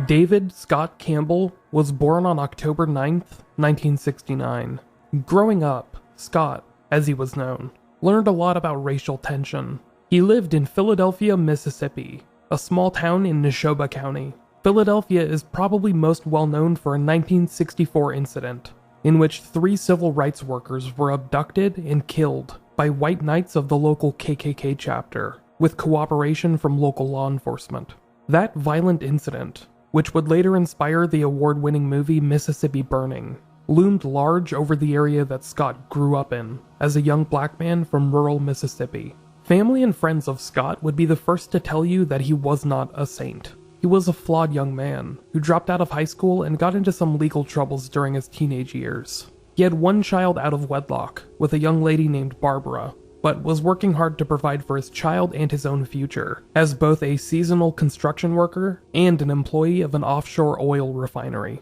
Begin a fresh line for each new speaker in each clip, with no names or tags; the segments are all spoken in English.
David Scott Campbell was born on October 9th, 1969. Growing up, Scott, as he was known, learned a lot about racial tension. He lived in Philadelphia, Mississippi, a small town in Neshoba County. Philadelphia is probably most well known for a 1964 incident in which 3 civil rights workers were abducted and killed by white knights of the local KKK chapter, with cooperation from local law enforcement. That violent incident, which would later inspire the award-winning movie Mississippi Burning, loomed large over the area that Scott grew up in as a young black man from rural Mississippi. Family and friends of Scott would be the first to tell you that he was not a saint. He was a flawed young man who dropped out of high school and got into some legal troubles during his teenage years. He had 1 child out of wedlock with a young lady named Barbara, but was working hard to provide for his child and his own future, as both a seasonal construction worker and an employee of an offshore oil refinery.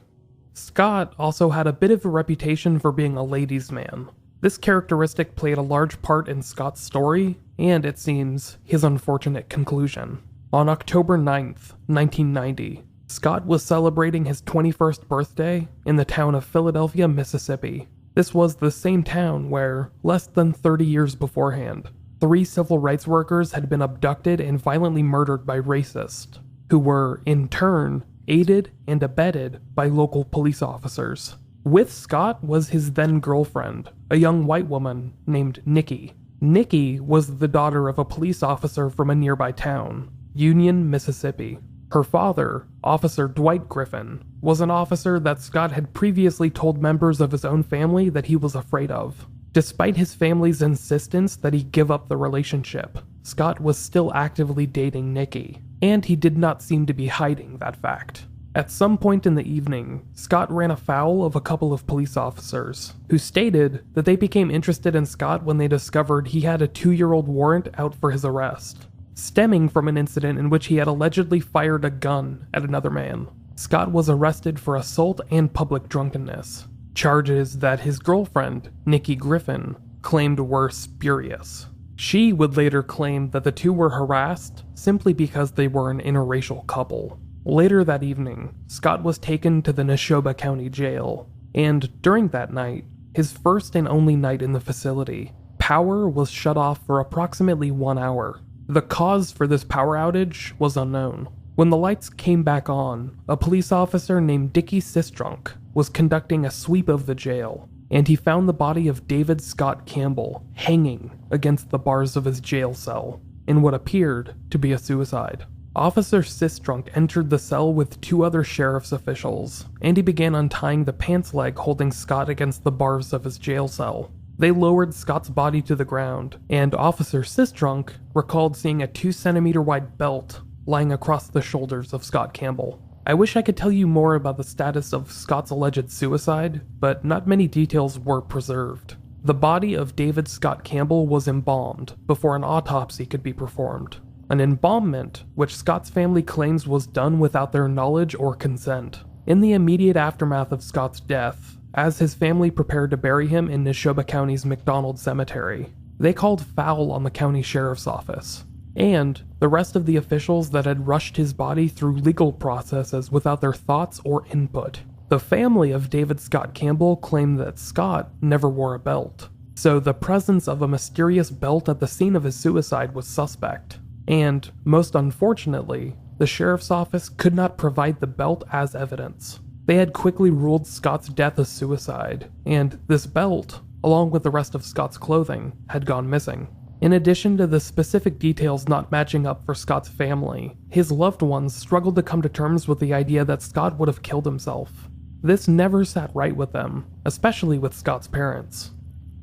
Scott also had a bit of a reputation for being a ladies' man. This characteristic played a large part in Scott's story, and it seems, his unfortunate conclusion. On October 9th, 1990, Scott was celebrating his 21st birthday in the town of Philadelphia, Mississippi. This was the same town where, less than 30 years beforehand, 3 civil rights workers had been abducted and violently murdered by racists, who were, in turn, aided and abetted by local police officers. With Scott was his then-girlfriend, a young white woman named Nikki. Nikki was the daughter of a police officer from a nearby town, Union, Mississippi. Her father, Officer Dwight Griffin, was an officer that Scott had previously told members of his own family that he was afraid of. Despite his family's insistence that he give up the relationship, Scott was still actively dating Nikki, and he did not seem to be hiding that fact. At some point in the evening, Scott ran afoul of a couple of police officers, who stated that they became interested in Scott when they discovered he had a 2-year-old warrant out for his arrest, stemming from an incident in which he had allegedly fired a gun at another man. Scott was arrested for assault and public drunkenness, charges that his girlfriend, Nikki Griffin, claimed were spurious. She would later claim that the two were harassed simply because they were an interracial couple. Later that evening, Scott was taken to the Neshoba County Jail, and during that night, his first and only night in the facility, power was shut off for approximately 1 hour. The cause for this power outage was unknown. When the lights came back on, a police officer named Dickie Sistrunk was conducting a sweep of the jail, and he found the body of David Scott Campbell hanging against the bars of his jail cell in what appeared to be a suicide. Officer Sistrunk entered the cell with 2 other sheriff's officials, and he began untying the pants leg holding Scott against the bars of his jail cell. They lowered Scott's body to the ground, and Officer Sistrunk recalled seeing a 2-centimeter wide belt lying across the shoulders of Scott Campbell. I wish I could tell you more about the status of Scott's alleged suicide, but not many details were preserved. The body of David Scott Campbell was embalmed before an autopsy could be performed. An embalmment, which Scott's family claims was done without their knowledge or consent. In the immediate aftermath of Scott's death, as his family prepared to bury him in Neshoba County's McDonald Cemetery, they called foul on the county sheriff's office, and the rest of the officials that had rushed his body through legal processes without their thoughts or input. The family of David Scott Campbell claimed that Scott never wore a belt, so the presence of a mysterious belt at the scene of his suicide was suspect. And, most unfortunately, the sheriff's office could not provide the belt as evidence. They had quickly ruled Scott's death a suicide, and this belt, along with the rest of Scott's clothing, had gone missing. In addition to the specific details not matching up for Scott's family, his loved ones struggled to come to terms with the idea that Scott would have killed himself. This never sat right with them, especially with Scott's parents.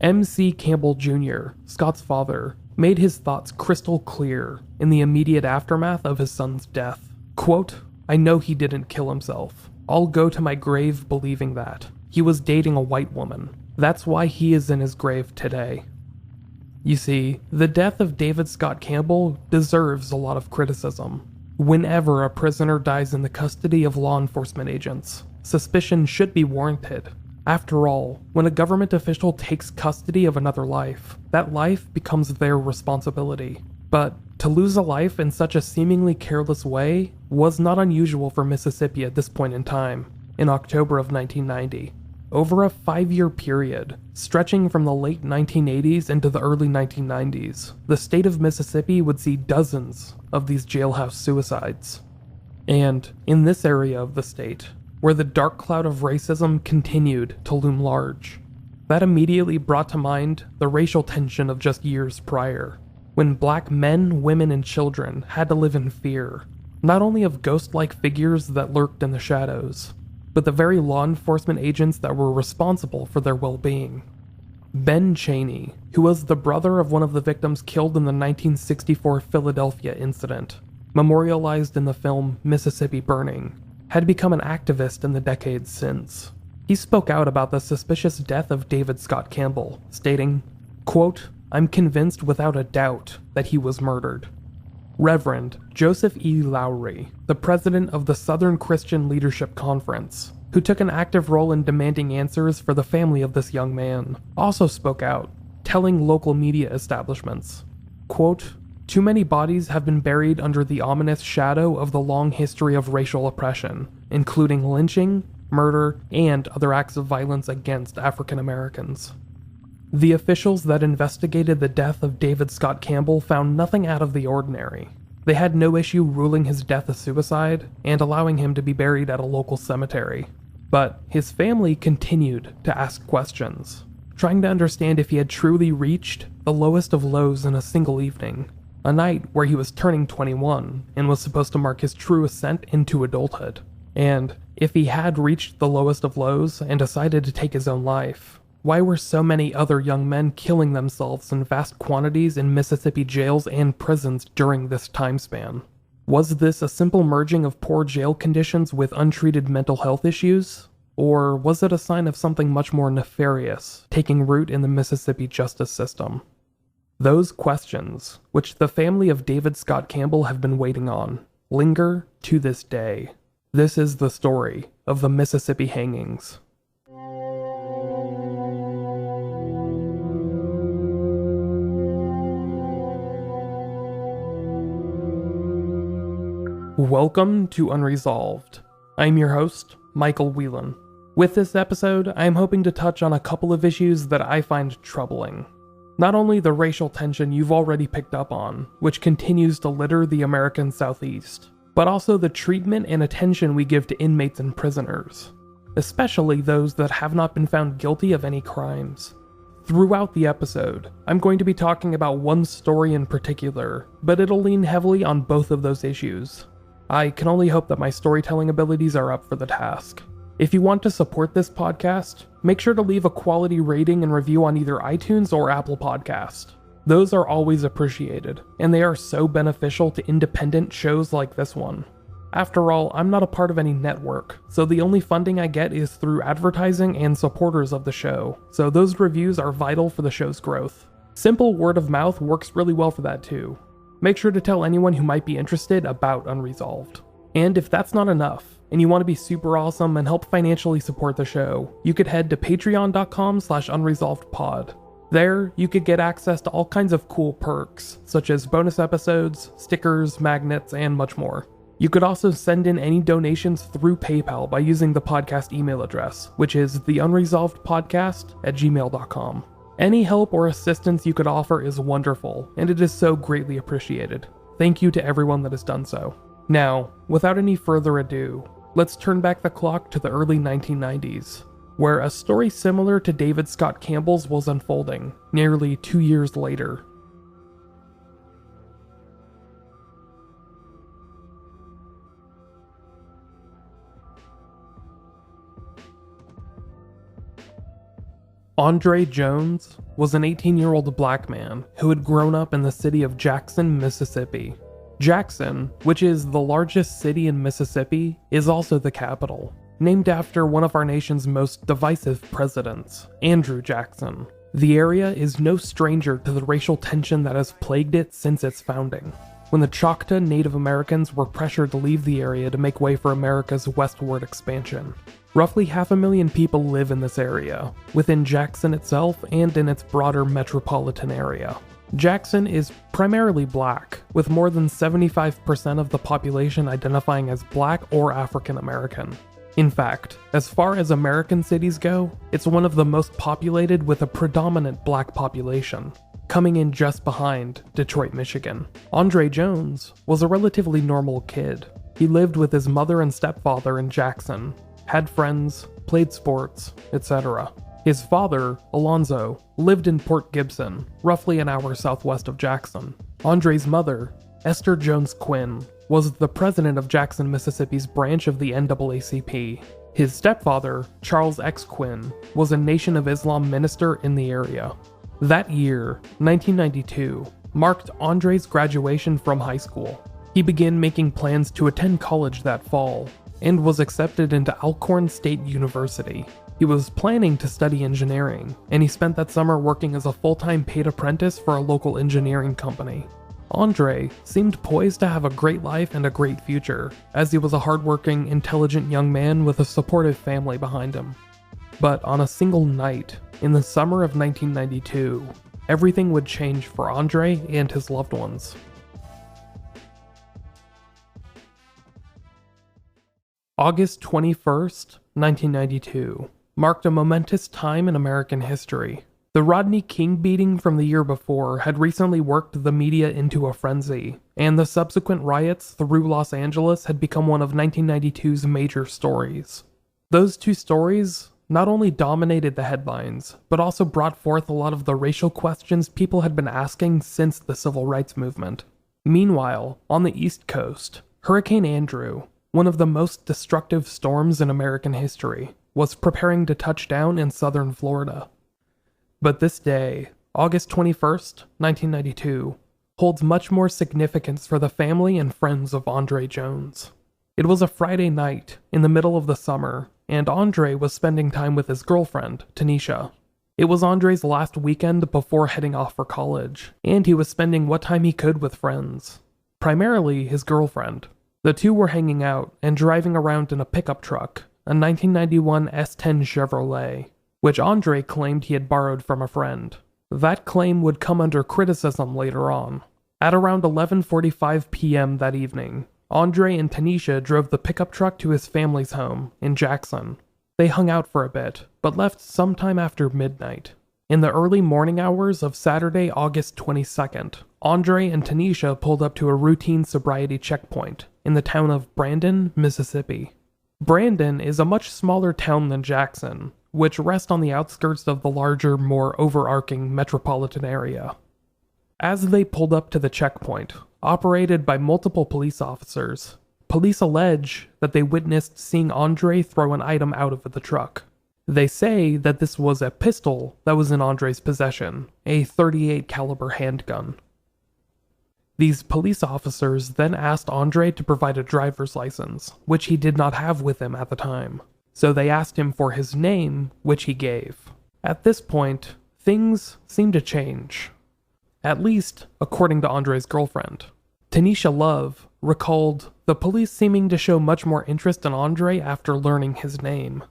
M.C. Campbell Jr., Scott's father, made his thoughts crystal clear in the immediate aftermath of his son's death. Quote, "I know he didn't kill himself. I'll go to my grave believing that. He was dating a white woman. That's why he is in his grave today." You see, the death of David Scott Campbell deserves a lot of criticism. Whenever a prisoner dies in the custody of law enforcement agents, suspicion should be warranted. After all, when a government official takes custody of another life, that life becomes their responsibility. But To lose a life in such a seemingly careless way was not unusual for Mississippi at this point in time, in October of 1990. Over a 5-year period, stretching from the late 1980s into the early 1990s, the state of Mississippi would see dozens of these jailhouse suicides. And in this area of the state, where the dark cloud of racism continued to loom large, that immediately brought to mind the racial tension of just years prior, when black men, women, and children had to live in fear, not only of ghost-like figures that lurked in the shadows, but the very law enforcement agents that were responsible for their well-being. Ben Chaney, who was the brother of one of the victims killed in the 1964 Philadelphia incident, memorialized in the film Mississippi Burning, had become an activist in the decades since. He spoke out about the suspicious death of David Scott Campbell, stating, quote, "I'm convinced without a doubt that he was murdered." Reverend Joseph E. Lowry, the president of the Southern Christian Leadership Conference, who took an active role in demanding answers for the family of this young man, also spoke out, telling local media establishments, quote, "Too many bodies have been buried under the ominous shadow of the long history of racial oppression, including lynching, murder, and other acts of violence against African Americans." The officials that investigated the death of David Scott Campbell found nothing out of the ordinary. They had no issue ruling his death a suicide and allowing him to be buried at a local cemetery. But his family continued to ask questions, trying to understand if he had truly reached the lowest of lows in a single evening, a night where he was turning 21 and was supposed to mark his true ascent into adulthood. And if he had reached the lowest of lows and decided to take his own life, why were so many other young men killing themselves in vast quantities in Mississippi jails and prisons during this time span? Was this a simple merging of poor jail conditions with untreated mental health issues? Or was it a sign of something much more nefarious taking root in the Mississippi justice system? Those questions, which the family of David Scott Campbell have been waiting on, linger to this day. This is the story of the Mississippi hangings. Welcome to Unresolved. I'm your host, Michael Whelan. With this episode, I am hoping to touch on a couple of issues that I find troubling. Not only the racial tension you've already picked up on, which continues to litter the American Southeast, but also the treatment and attention we give to inmates and prisoners, especially those that have not been found guilty of any crimes. Throughout the episode, I'm going to be talking about one story in particular, but it'll lean heavily on both of those issues. I can only hope that my storytelling abilities are up for the task. If you want to support this podcast, make sure to leave a quality rating and review on either iTunes or Apple Podcast. Those are always appreciated, and they are so beneficial to independent shows like this one. After all, I'm not a part of any network, so the only funding I get is through advertising and supporters of the show, so those reviews are vital for the show's growth. Simple word of mouth works really well for that too. Make sure to tell anyone who might be interested about Unresolved. And if that's not enough, and you want to be super awesome and help financially support the show, you could head to patreon.com/unresolvedpod. There, you could get access to all kinds of cool perks, such as bonus episodes, stickers, magnets, and much more. You could also send in any donations through PayPal by using the podcast email address, which is theunresolvedpodcast@gmail.com. Any help or assistance you could offer is wonderful, and it is so greatly appreciated. Thank you to everyone that has done so. Now, without any further ado, let's turn back the clock to the early 1990s, where a story similar to David Scott Campbell's was unfolding, nearly 2 years later. Andre Jones was an 18-year-old black man who had grown up in the city of Jackson, Mississippi. Jackson, which is the largest city in Mississippi, is also the capital, named after one of our nation's most divisive presidents, Andrew Jackson. The area is no stranger to the racial tension that has plagued it since its founding, when the Choctaw Native Americans were pressured to leave the area to make way for America's westward expansion. Roughly 500,000 people live in this area, within Jackson itself and in its broader metropolitan area. Jackson is primarily black, with more than 75% of the population identifying as black or African American. In fact, as far as American cities go, it's one of the most populated with a predominant black population, coming in just behind Detroit, Michigan. Andre Jones was a relatively normal kid. He lived with his mother and stepfather in Jackson, had friends, played sports, etc. His father, Alonzo, lived in Port Gibson, roughly an hour southwest of Jackson. Andre's mother, Esther Jones Quinn, was the president of Jackson, Mississippi's branch of the NAACP. His stepfather, Charles X. Quinn, was a Nation of Islam minister in the area. That year, 1992, marked Andre's graduation from high school. He began making plans to attend college that fall, and was accepted into Alcorn State University. He was planning to study engineering, and he spent that summer working as a full-time paid apprentice for a local engineering company. Andre seemed poised to have a great life and a great future, as he was a hardworking, intelligent young man with a supportive family behind him. But on a single night, in the summer of 1992, everything would change for Andre and his loved ones. August 21st, 1992, marked a momentous time in American history. The Rodney King beating from the year before had recently worked the media into a frenzy, and the subsequent riots through Los Angeles had become one of 1992's major stories. Those two stories not only dominated the headlines, but also brought forth a lot of the racial questions people had been asking since the Civil Rights Movement. Meanwhile, on the East Coast, Hurricane Andrew, one of the most destructive storms in American history, was preparing to touch down in southern Florida. But this day, August 21st, 1992, holds much more significance for the family and friends of Andre Jones. It was a Friday night in the middle of the summer, and Andre was spending time with his girlfriend, Tanisha. It was Andre's last weekend before heading off for college, and he was spending what time he could with friends, primarily his girlfriend. The two were hanging out and driving around in a pickup truck, a 1991 S10 Chevrolet, which Andre claimed he had borrowed from a friend. That claim would come under criticism later on. At around 11:45 p.m. that evening, Andre and Tanisha drove the pickup truck to his family's home in Jackson. They hung out for a bit, but left sometime after midnight. In the early morning hours of Saturday, August 22nd, Andre and Tanisha pulled up to a routine sobriety checkpoint in the town of Brandon, Mississippi. Brandon is a much smaller town than Jackson, which rests on the outskirts of the larger, more overarching metropolitan area. As they pulled up to the checkpoint, operated by multiple police officers, police allege that they witnessed seeing Andre throw an item out of the truck. They say that this was a pistol that was in Andre's possession, a .38 caliber handgun. These police officers then asked Andre to provide a driver's license, which he did not have with him at the time. So they asked him for his name, which he gave. At this point, things seemed to change. At least, according to Andre's girlfriend. Tanisha Love recalled the police seeming to show much more interest in Andre after learning his name.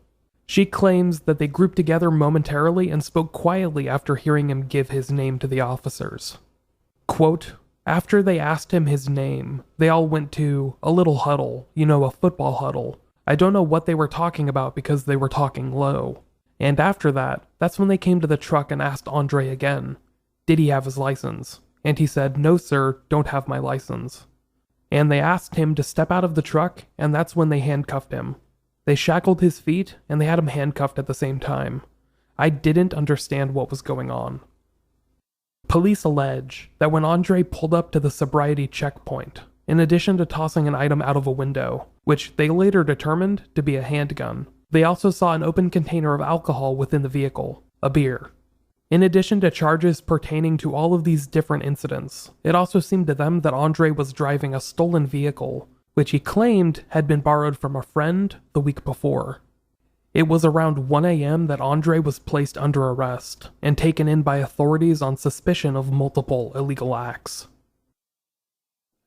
She claims that they grouped together momentarily and spoke quietly after hearing him give his name to the officers. Quote, after they asked him his name, they all went to a little huddle, a football huddle. I don't know what they were talking about because they were talking low. And after that, that's when they came to the truck and asked Andre again, did he have his license? And he said, no sir, don't have my license. And they asked him to step out of the truck, and that's when they handcuffed him. They shackled his feet, and they had him handcuffed at the same time. I didn't understand what was going on. Police allege that when Andre pulled up to the sobriety checkpoint, in addition to tossing an item out of a window, which they later determined to be a handgun, they also saw an open container of alcohol within the vehicle, a beer. In addition to charges pertaining to all of these different incidents, it also seemed to them that Andre was driving a stolen vehicle, which he claimed had been borrowed from a friend the week before. It was around 1 a.m. that Andre was placed under arrest and taken in by authorities on suspicion of multiple illegal acts.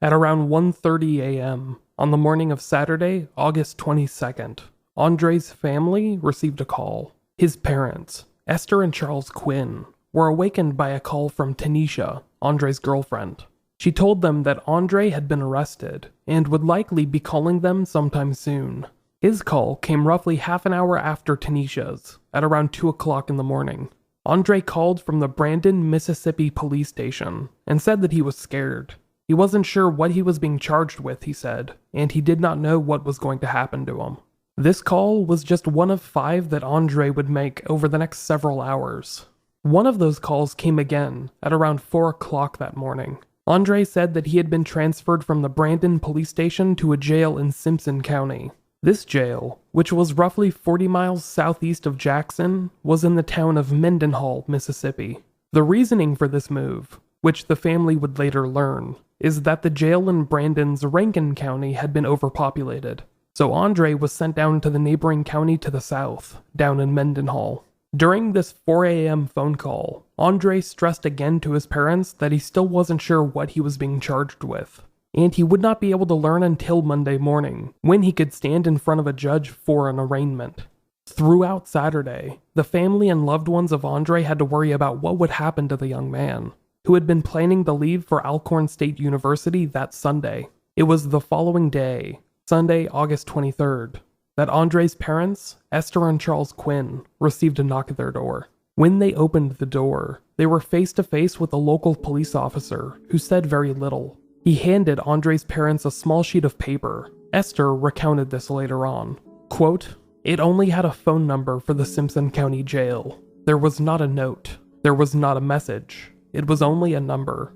At around 1:30 a.m. on the morning of Saturday, August 22nd, Andre's family received a call. His parents, Esther and Charles Quinn, were awakened by a call from Tanisha, Andre's girlfriend. She told them that Andre had been arrested and would likely be calling them sometime soon. His call came roughly half an hour after Tanisha's, at around 2 o'clock in the morning. Andre called from the Brandon, Mississippi police station and said that he was scared. He wasn't sure what he was being charged with, he said, and he did not know what was going to happen to him. This call was just one of 5 that Andre would make over the next several hours. One of those calls came again at around 4 o'clock that morning. Andre said that he had been transferred from the Brandon police station to a jail in Simpson County. This jail, which was roughly 40 miles southeast of Jackson, was in the town of Mendenhall, Mississippi. The reasoning for this move, which the family would later learn, is that the jail in Brandon's Rankin County had been overpopulated. So Andre was sent down to the neighboring county to the south, down in Mendenhall. During this 4 a.m. phone call, Andre stressed again to his parents that he still wasn't sure what he was being charged with, and he would not be able to learn until Monday morning, when he could stand in front of a judge for an arraignment. Throughout Saturday, the family and loved ones of Andre had to worry about what would happen to the young man, who had been planning to leave for Alcorn State University that Sunday. It was the following day, Sunday, August 23rd, that Andre's parents, Esther and Charles Quinn, received a knock at their door. When they opened the door, they were face to face with a local police officer who said very little. He handed Andre's parents a small sheet of paper. Esther recounted this later on. Quote, "It only had a phone number for the Simpson County Jail. There was not a note. There was not a message. It was only a number."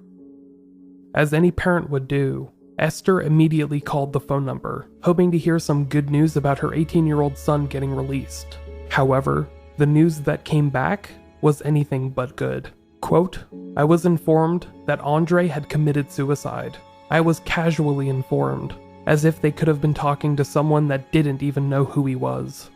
As any parent would do, Esther immediately called the phone number, hoping to hear some good news about her 18-year-old son getting released. However, the news that came back was anything but good. Quote, "I was informed that Andre had committed suicide. I was casually informed, as if they could have been talking to someone that didn't even know who he was."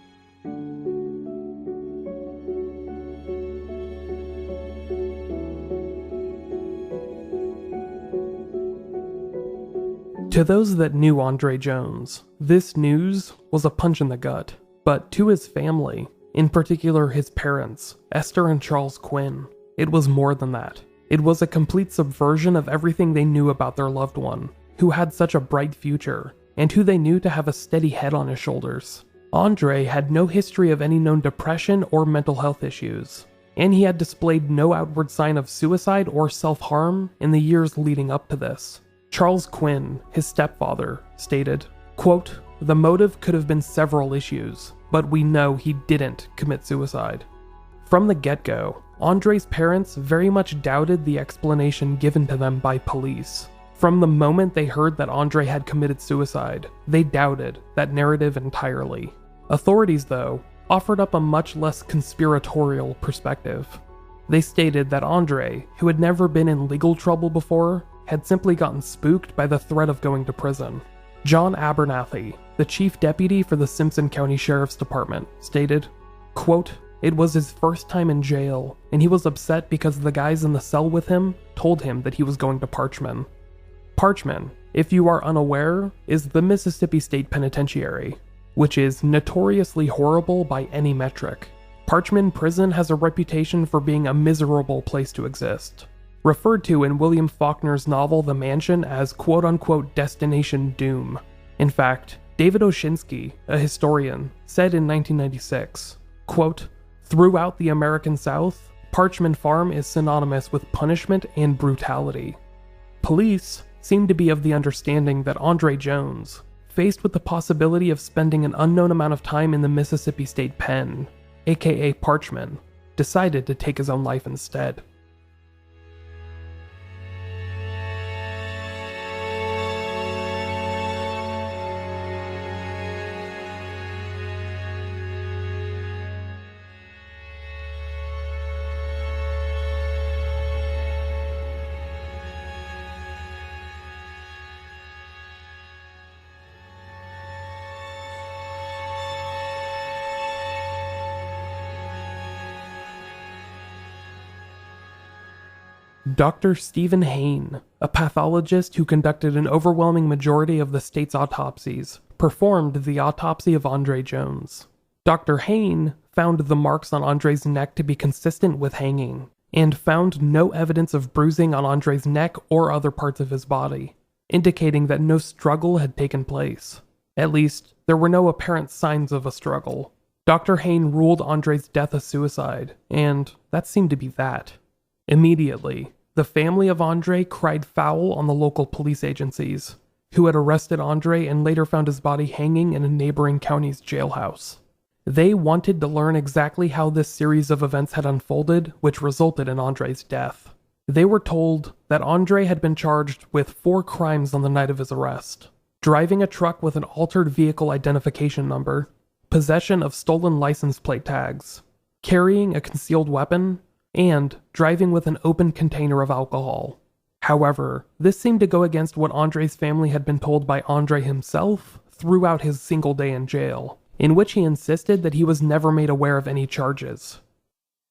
To those that knew Andre Jones, this news was a punch in the gut. But to his family, in particular his parents, Esther and Charles Quinn, it was more than that. It was a complete subversion of everything they knew about their loved one, who had such a bright future, and who they knew to have a steady head on his shoulders. Andre had no history of any known depression or mental health issues, and he had displayed no outward sign of suicide or self-harm in the years leading up to this. Charles Quinn, his stepfather, stated, quote, "The motive could have been several issues, but we know he didn't commit suicide." From the get-go, Andre's parents very much doubted the explanation given to them by police. From the moment they heard that Andre had committed suicide, they doubted that narrative entirely. Authorities, though, offered up a much less conspiratorial perspective. They stated that Andre, who had never been in legal trouble before, had simply gotten spooked by the threat of going to prison. John Abernathy, the chief deputy for the Simpson County Sheriff's Department, stated, quote, "It was his first time in jail, and he was upset because the guys in the cell with him told him that he was going to Parchman." Parchman, if you are unaware, is the Mississippi State Penitentiary, which is notoriously horrible by any metric. Parchman Prison has a reputation for being a miserable place to exist, referred to in William Faulkner's novel The Mansion as quote-unquote Destination Doom. In fact, David Oshinsky, a historian, said in 1996, quote, "Throughout the American South, Parchman Farm is synonymous with punishment and brutality." Police seem to be of the understanding that Andre Jones, faced with the possibility of spending an unknown amount of time in the Mississippi State Pen, aka Parchman, decided to take his own life instead. Dr. Stephen Hayne, a pathologist who conducted an overwhelming majority of the state's autopsies, performed the autopsy of Andre Jones. Dr. Hayne found the marks on Andre's neck to be consistent with hanging, and found no evidence of bruising on Andre's neck or other parts of his body, indicating that no struggle had taken place. At least, there were no apparent signs of a struggle. Dr. Hain ruled Andre's death a suicide, and that seemed to be that. Immediately, the family of Andre cried foul on the local police agencies, who had arrested Andre and later found his body hanging in a neighboring county's jailhouse. They wanted to learn exactly how this series of events had unfolded, which resulted in Andre's death. They were told that Andre had been charged with 4 crimes on the night of his arrest: driving a truck with an altered vehicle identification number, possession of stolen license plate tags, carrying a concealed weapon, and driving with an open container of alcohol. However, this seemed to go against what Andre's family had been told by Andre himself throughout his single day in jail, in which he insisted that he was never made aware of any charges.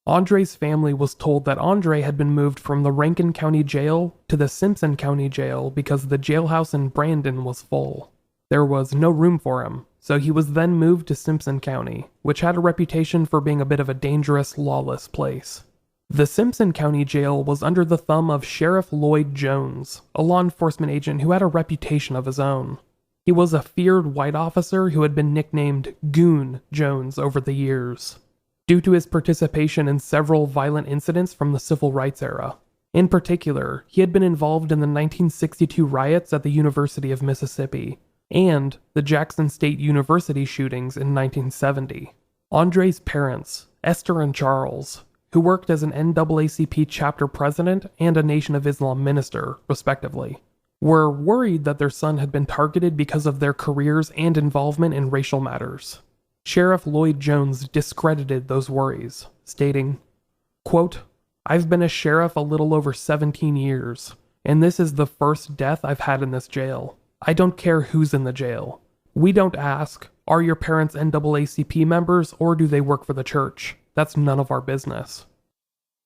Andre's family was told that Andre had been moved from the Rankin County Jail to the Simpson County Jail because the jailhouse in Brandon was full. There was no room for him, so he was then moved to Simpson County, which had a reputation for being a bit of a dangerous, lawless place. The Simpson County Jail was under the thumb of Sheriff Lloyd Jones, a law enforcement agent who had a reputation of his own. He was a feared white officer who had been nicknamed Goon Jones over the years, due to his participation in several violent incidents from the Civil Rights era. In particular, he had been involved in the 1962 riots at the University of Mississippi, and the Jackson State University shootings in 1970. Andre's parents, Esther and Charles, who worked as an NAACP chapter president and a Nation of Islam minister, respectively, were worried that their son had been targeted because of their careers and involvement in racial matters. Sheriff Lloyd Jones discredited those worries, stating, quote, "I've been a sheriff a little over 17 years, and this is the first death I've had in this jail. I don't care who's in the jail. We don't ask, are your parents NAACP members or do they work for the church? That's none of our business."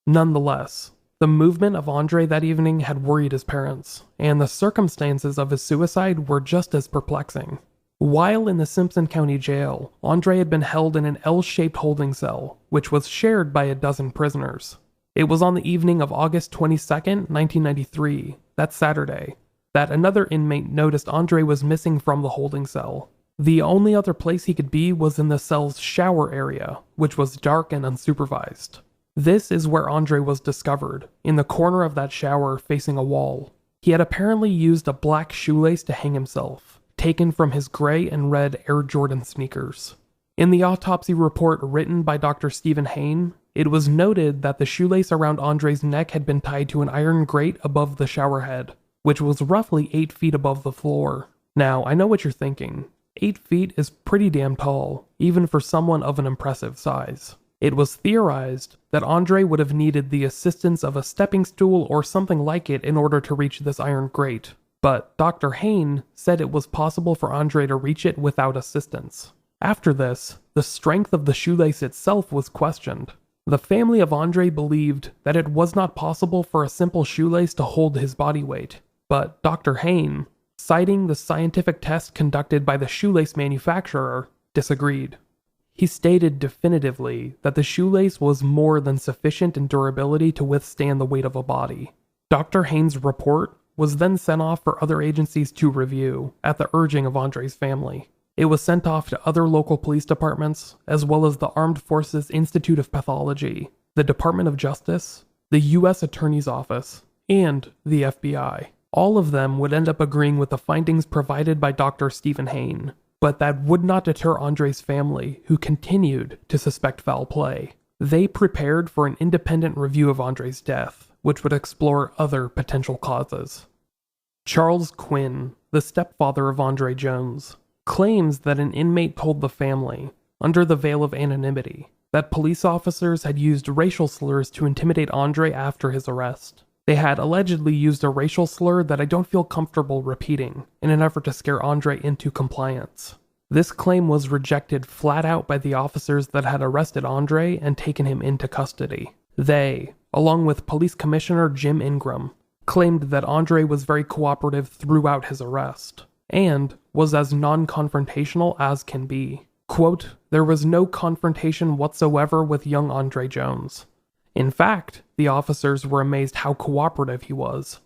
Nonetheless, the movement of Andre that evening had worried his parents, and the circumstances of his suicide were just as perplexing. While in the Simpson County Jail, Andre had been held in an L-shaped holding cell, which was shared by a dozen prisoners. It was on the evening of August 22nd, 1993, that Saturday, that another inmate noticed Andre was missing from the holding cell. The only other place he could be was in the cell's shower area, which was dark and unsupervised. This is where Andre was discovered, in the corner of that shower facing a wall. He had apparently used a black shoelace to hang himself, taken from his gray and red Air Jordan sneakers. In the autopsy report written by Dr. Stephen Hain, it was noted that the shoelace around Andre's neck had been tied to an iron grate above the shower head, which was roughly 8 feet above the floor. Now, I know what you're thinking. 8 feet is pretty damn tall, even for someone of an impressive size. It was theorized that Andre would have needed the assistance of a stepping stool or something like it in order to reach this iron grate, but Dr. Hain said it was possible for Andre to reach it without assistance. After this, the strength of the shoelace itself was questioned. The family of Andre believed that it was not possible for a simple shoelace to hold his body weight, but Dr. Hain, citing the scientific test conducted by the shoelace manufacturer, disagreed. He stated definitively that the shoelace was more than sufficient in durability to withstand the weight of a body. Dr. Hain's report was then sent off for other agencies to review, at the urging of Andre's family. It was sent off to other local police departments, as well as the Armed Forces Institute of Pathology, the Department of Justice, the U.S. Attorney's Office, and the FBI. All of them would end up agreeing with the findings provided by Dr. Stephen Hain, but that would not deter Andre's family, who continued to suspect foul play. They prepared for an independent review of Andre's death, which would explore other potential causes. Charles Quinn, the stepfather of Andre Jones, claims that an inmate told the family, under the veil of anonymity, that police officers had used racial slurs to intimidate Andre after his arrest. They had allegedly used a racial slur that I don't feel comfortable repeating, in an effort to scare Andre into compliance. This claim was rejected flat out by the officers that had arrested Andre and taken him into custody. They, along with Police Commissioner Jim Ingram, claimed that Andre was very cooperative throughout his arrest, and was as non-confrontational as can be. Quote, "There was no confrontation whatsoever with young Andre Jones. In fact, the officers were amazed how cooperative he was.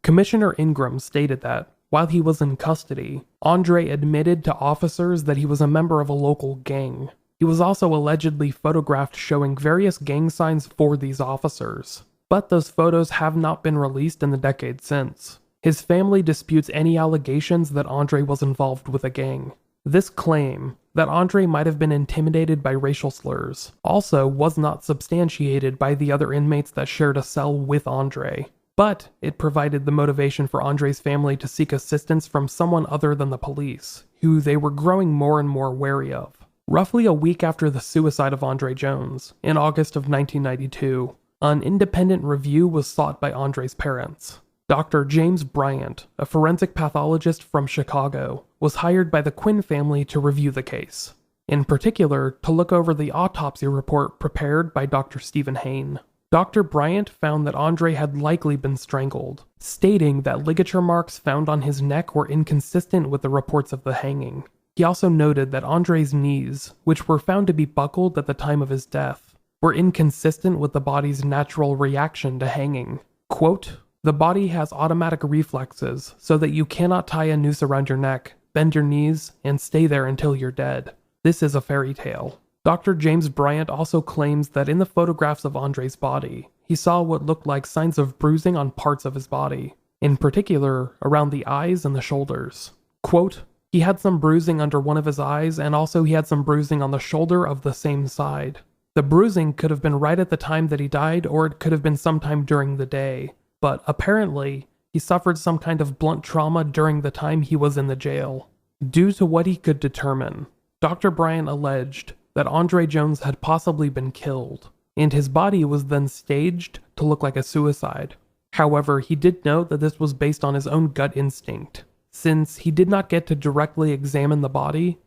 Commissioner Ingram stated that, while he was in custody, Andre admitted to officers that he was a member of a local gang. He was also allegedly photographed showing various gang signs for these officers, but those photos have not been released in the decade since. His family disputes any allegations that Andre was involved with a gang. This claim, that Andre might have been intimidated by racial slurs, also was not substantiated by the other inmates that shared a cell with Andre, but it provided the motivation for Andre's family to seek assistance from someone other than the police, who they were growing more and more wary of. Roughly a week after the suicide of Andre Jones, in August of 1992, an independent review was sought by Andre's parents. Dr. James Bryant, a forensic pathologist from Chicago, was hired by the Quinn family to review the case, in particular to look over the autopsy report prepared by Dr. Stephen Hain. Dr. Bryant found that Andre had likely been strangled, stating that ligature marks found on his neck were inconsistent with the reports of the hanging. He also noted that Andre's knees, which were found to be buckled at the time of his death, were inconsistent with the body's natural reaction to hanging. Quote, "The body has automatic reflexes so that you cannot tie a noose around your neck, bend your knees, and stay there until you're dead. This is a fairy tale." Dr. James Bryant also claims that in the photographs of Andre's body, he saw what looked like signs of bruising on parts of his body, in particular around the eyes and the shoulders. Quote, "He had some bruising under one of his eyes, and also he had some bruising on the shoulder of the same side. The bruising could have been right at the time that he died, or it could have been sometime during the day. But apparently, he suffered some kind of blunt trauma during the time he was in the jail." Due to what he could determine, Dr. Bryant alleged that Andre Jones had possibly been killed, and his body was then staged to look like a suicide. However, he did note that this was based on his own gut instinct, since he did not get to directly examine the body,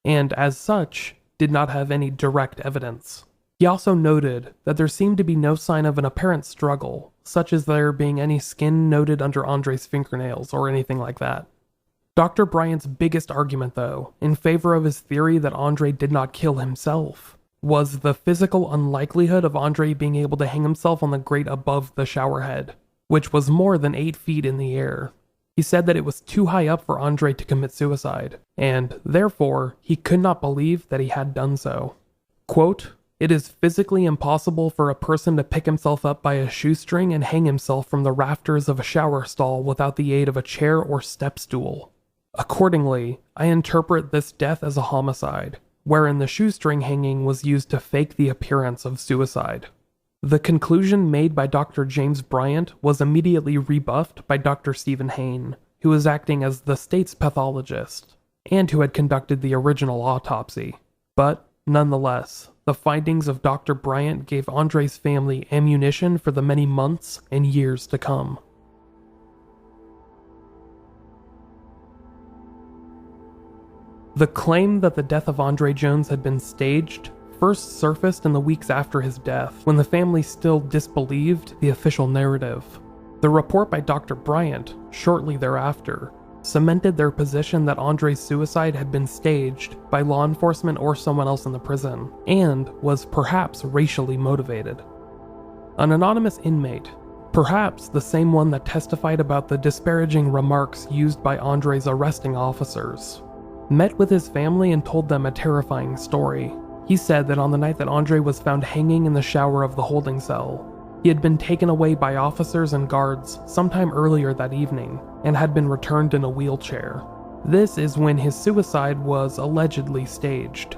and as such, did not have any direct evidence. He also noted that there seemed to be no sign of an apparent struggle, such as there being any skin noted under Andre's fingernails or anything like that. Dr. Bryant's biggest argument, though, in favor of his theory that Andre did not kill himself, was the physical unlikelihood of Andre being able to hang himself on the grate above the shower head, which was more than 8 feet in the air. He said that it was too high up for Andre to commit suicide, and therefore, he could not believe that he had done so. Quote, "It is physically impossible for a person to pick himself up by a shoestring and hang himself from the rafters of a shower stall without the aid of a chair or step stool. Accordingly, I interpret this death as a homicide, wherein the shoestring hanging was used to fake the appearance of suicide." The conclusion made by Dr. James Bryant was immediately rebuffed by Dr. Stephen Hain, who was acting as the state's pathologist, and who had conducted the original autopsy. But, nonetheless, the findings of Dr. Bryant gave Andre's family ammunition for the many months and years to come. The claim that the death of Andre Jones had been staged first surfaced in the weeks after his death, when the family still disbelieved the official narrative. The report by Dr. Bryant, shortly thereafter, cemented their position that Andre's suicide had been staged by law enforcement or someone else in the prison, and was perhaps racially motivated. An anonymous inmate, perhaps the same one that testified about the disparaging remarks used by Andre's arresting officers, met with his family and told them a terrifying story. He said that on the night that Andre was found hanging in the shower of the holding cell, he had been taken away by officers and guards sometime earlier that evening and had been returned in a wheelchair. This is when his suicide was allegedly staged.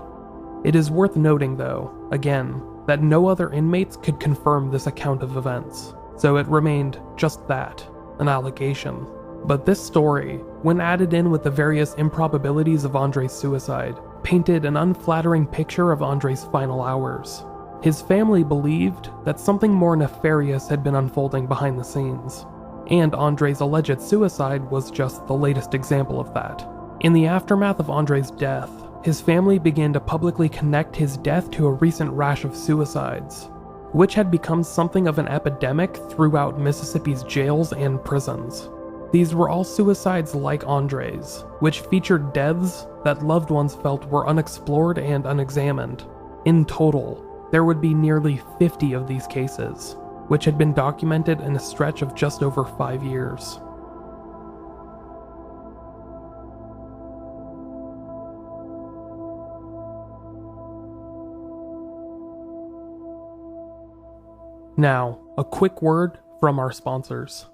It is worth noting, though, again, that no other inmates could confirm this account of events, so it remained just that, an allegation. But this story, when added in with the various improbabilities of Andre's suicide, painted an unflattering picture of Andre's final hours. His family believed that something more nefarious had been unfolding behind the scenes, and Andre's alleged suicide was just the latest example of that. In the aftermath of Andre's death, his family began to publicly connect his death to a recent rash of suicides, which had become something of an epidemic throughout Mississippi's jails and prisons. These were all suicides like Andre's, which featured deaths that loved ones felt were unexplored and unexamined. In total, there would be nearly 50 of these cases, which had been documented in a stretch of just over 5 years. Now, a quick word from our sponsors.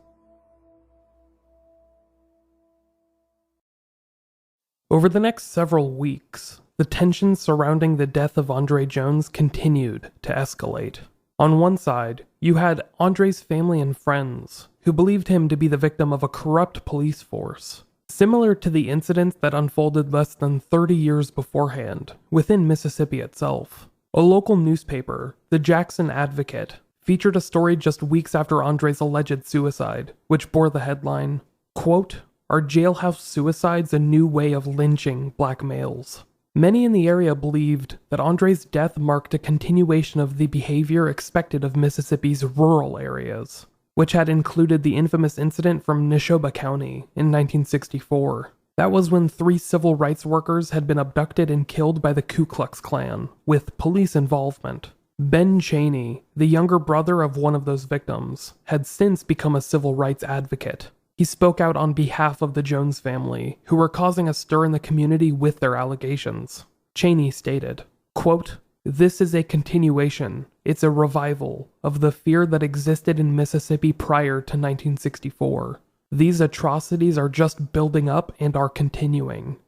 Over the next several weeks, the tensions surrounding the death of Andre Jones continued to escalate. On one side, you had Andre's family and friends, who believed him to be the victim of a corrupt police force, similar to the incidents that unfolded less than 30 years beforehand within Mississippi itself. A local newspaper, the Jackson Advocate, featured a story just weeks after Andre's alleged suicide, which bore the headline, quote, "Are jailhouse suicides a new way of lynching black males?" Many in the area believed that Andre's death marked a continuation of the behavior expected of Mississippi's rural areas, which had included the infamous incident from Neshoba County in 1964. That was when 3 civil rights workers had been abducted and killed by the Ku Klux Klan, with police involvement. Ben Chaney, the younger brother of one of those victims, had since become a civil rights advocate. He spoke out on behalf of the Jones family, who were causing a stir in the community with their allegations. Chaney stated, quote, "This is a continuation, it's a revival, of the fear that existed in Mississippi prior to 1964. These atrocities are just building up and are continuing."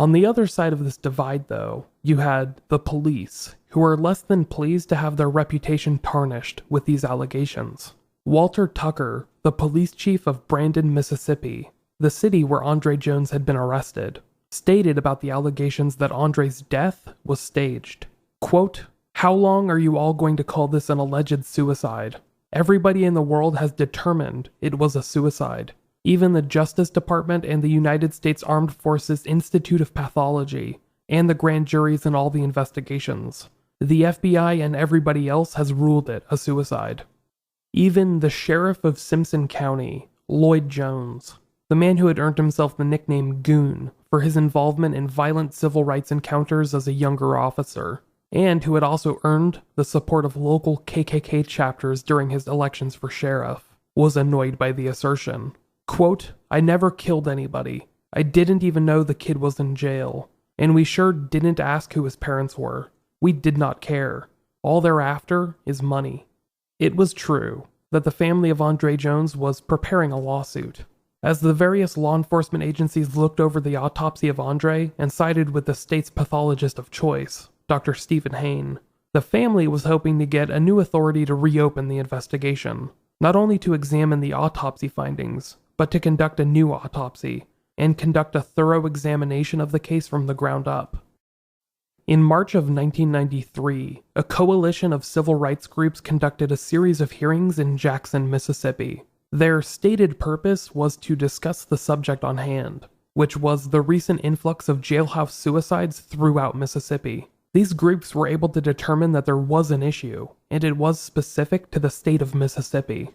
On the other side of this divide, though, you had the police, who were less than pleased to have their reputation tarnished with these allegations. Walter Tucker, the police chief of Brandon, Mississippi, the city where Andre Jones had been arrested, stated about the allegations that Andre's death was staged. Quote, "How long are you all going to call this an alleged suicide? Everybody in the world has determined it was a suicide. Even the Justice Department and the United States Armed Forces Institute of Pathology, and the grand juries in all the investigations. The FBI and everybody else has ruled it a suicide." Even the sheriff of Simpson County, Lloyd Jones, the man who had earned himself the nickname Goon for his involvement in violent civil rights encounters as a younger officer, and who had also earned the support of local KKK chapters during his elections for sheriff, was annoyed by the assertion. Quote, "I never killed anybody. I didn't even know the kid was in jail. And we sure didn't ask who his parents were. We did not care. All they're after is money." It was true that the family of Andre Jones was preparing a lawsuit. As the various law enforcement agencies looked over the autopsy of Andre and sided with the state's pathologist of choice, Dr. Stephen Hain, the family was hoping to get a new authority to reopen the investigation, not only to examine the autopsy findings, but to conduct a new autopsy and conduct a thorough examination of the case from the ground up. In March of 1993, a coalition of civil rights groups conducted a series of hearings in Jackson, Mississippi. Their stated purpose was to discuss the subject on hand, which was the recent influx of jailhouse suicides throughout Mississippi. These groups were able to determine that there was an issue, and it was specific to the state of Mississippi.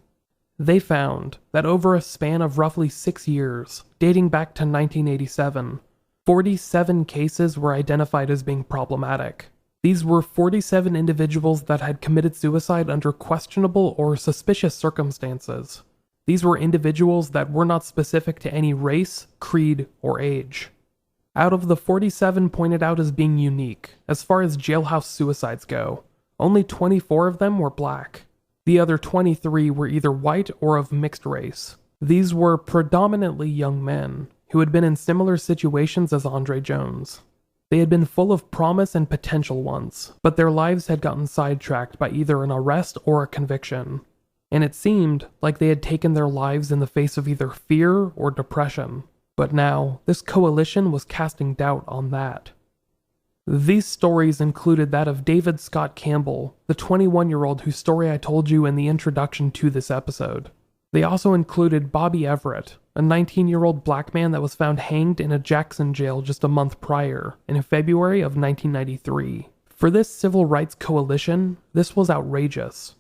They found that over a span of roughly 6 years, dating back to 1987, 47 cases were identified as being problematic. These were 47 individuals that had committed suicide under questionable or suspicious circumstances. These were individuals that were not specific to any race, creed, or age. Out of the 47 pointed out as being unique, as far as jailhouse suicides go, only 24 of them were black. The other 23 were either white or of mixed race. These were predominantly young men who had been in similar situations as Andre Jones. They had been full of promise and potential once, but their lives had gotten sidetracked by either an arrest or a conviction, and it seemed like they had taken their lives in the face of either fear or depression. But now, this coalition was casting doubt on that. These stories included that of David Scott Campbell, the 21-year-old whose story I told you in the introduction to this episode. They also included Bobby Everett, a 19-year-old black man that was found hanged in a Jackson jail just a month prior, in February of 1993. For this civil rights coalition, this was outrageous.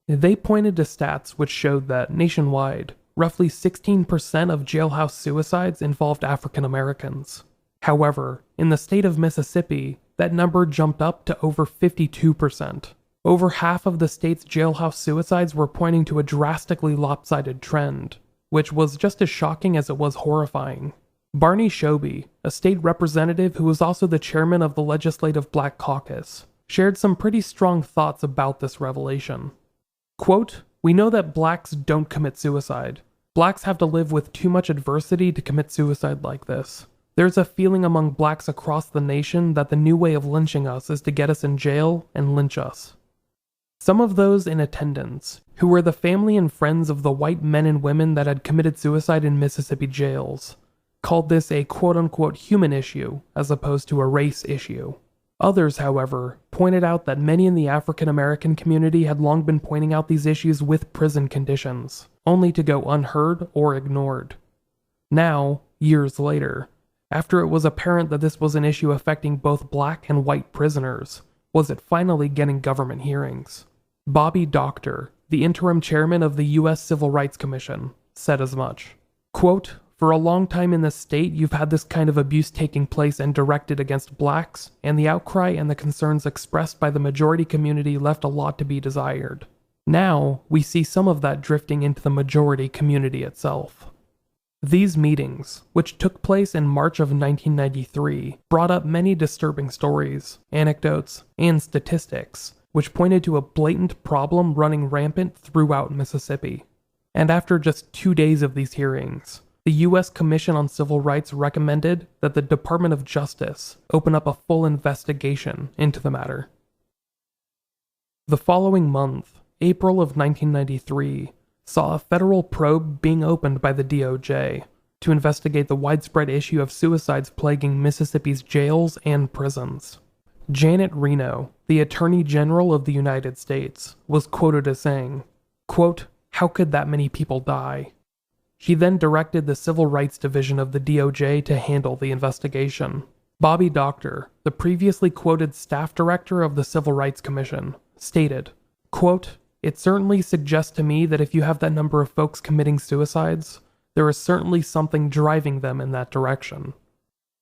They pointed to stats which showed that nationwide, roughly 16% of jailhouse suicides involved African Americans. However, in the state of Mississippi, that number jumped up to over 52%. Over half of the state's jailhouse suicides were pointing to a drastically lopsided trend, which was just as shocking as it was horrifying. Barney Shoby, a state representative who was also the chairman of the Legislative Black Caucus, shared some pretty strong thoughts about this revelation. Quote, "We know that blacks don't commit suicide. Blacks have to live with too much adversity to commit suicide like this. There's a feeling among blacks across the nation that the new way of lynching us is to get us in jail and lynch us." Some of those in attendance, who were the family and friends of the white men and women that had committed suicide in Mississippi jails, called this a quote-unquote human issue as opposed to a race issue. Others, however, pointed out that many in the African American community had long been pointing out these issues with prison conditions, only to go unheard or ignored. Now, years later, after it was apparent that this was an issue affecting both black and white prisoners, was it finally getting government hearings? Bobby Doctor, the interim chairman of the U.S. Civil Rights Commission, said as much. Quote, "For a long time in this state, you've had this kind of abuse taking place and directed against blacks, and the outcry and the concerns expressed by the majority community left a lot to be desired. Now, we see some of that drifting into the majority community itself." These meetings, which took place in March of 1993, brought up many disturbing stories, anecdotes, and statistics, which pointed to a blatant problem running rampant throughout Mississippi. And after just 2 days of these hearings, the U.S. Commission on Civil Rights recommended that the Department of Justice open up a full investigation into the matter. The following month, April of 1993, saw a federal probe being opened by the DOJ to investigate the widespread issue of suicides plaguing Mississippi's jails and prisons. Janet Reno, the Attorney General of the United States, was quoted as saying, quote, "How could that many people die?" She then directed the Civil Rights Division of the DOJ to handle the investigation. Bobby Doctor, the previously quoted staff director of the Civil Rights Commission, stated, quote, "It certainly suggests to me that if you have that number of folks committing suicides, there is certainly something driving them in that direction."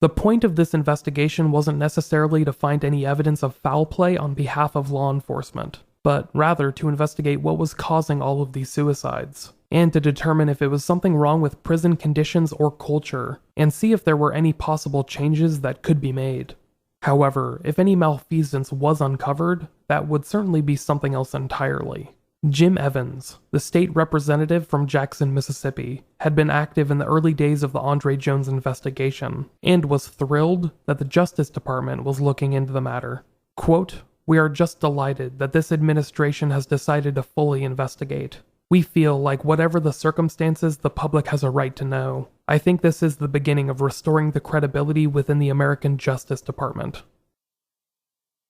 The point of this investigation wasn't necessarily to find any evidence of foul play on behalf of law enforcement, but rather to investigate what was causing all of these suicides, and to determine if it was something wrong with prison conditions or culture, and see if there were any possible changes that could be made. However, if any malfeasance was uncovered, that would certainly be something else entirely. Jim Evans, the state representative from Jackson, Mississippi, had been active in the early days of the Andre Jones investigation, and was thrilled that the Justice Department was looking into the matter. Quote, "We are just delighted that this administration has decided to fully investigate. We feel like whatever the circumstances, the public has a right to know. I think this is the beginning of restoring the credibility within the American Justice Department."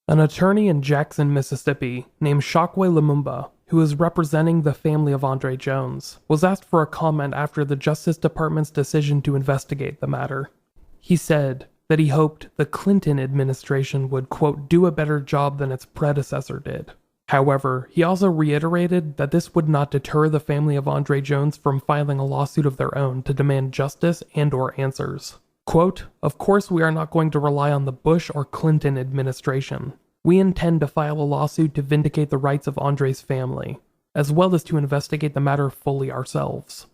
An attorney in Jackson, Mississippi, named Shockway Lumumba, who was representing the family of Andre Jones, was asked for a comment after the Justice Department's decision to investigate the matter. He said that he hoped the Clinton administration would, quote, "do a better job than its predecessor did." However, he also reiterated that this would not deter the family of Andre Jones from filing a lawsuit of their own to demand justice and/or answers. Quote, "Of course we are not going to rely on the Bush or Clinton administration. We intend to file a lawsuit to vindicate the rights of Andre's family, as well as to investigate the matter fully ourselves."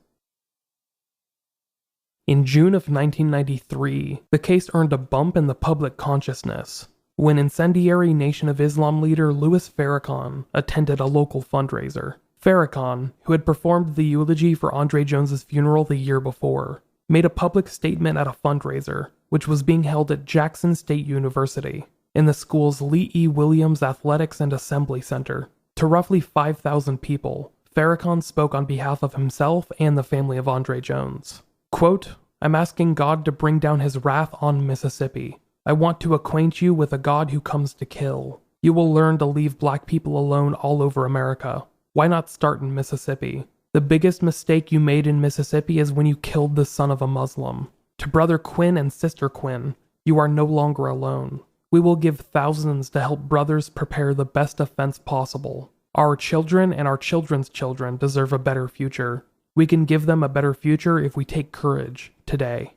In June of 1993, the case earned a bump in the public consciousness when incendiary Nation of Islam leader Louis Farrakhan attended a local fundraiser. Farrakhan, who had performed the eulogy for Andre Jones's funeral the year before, made a public statement at a fundraiser, which was being held at Jackson State University, in the school's Lee E. Williams Athletics and Assembly Center. To roughly 5,000 people, Farrakhan spoke on behalf of himself and the family of Andre Jones. Quote, "I'm asking God to bring down his wrath on Mississippi. I want to acquaint you with a God who comes to kill. You will learn to leave black people alone all over America. Why not start in Mississippi? The biggest mistake you made in Mississippi is when you killed the son of a Muslim. To Brother Quinn and Sister Quinn, you are no longer alone. We will give thousands to help brothers prepare the best defense possible. Our children and our children's children deserve a better future. We can give them a better future if we take courage today."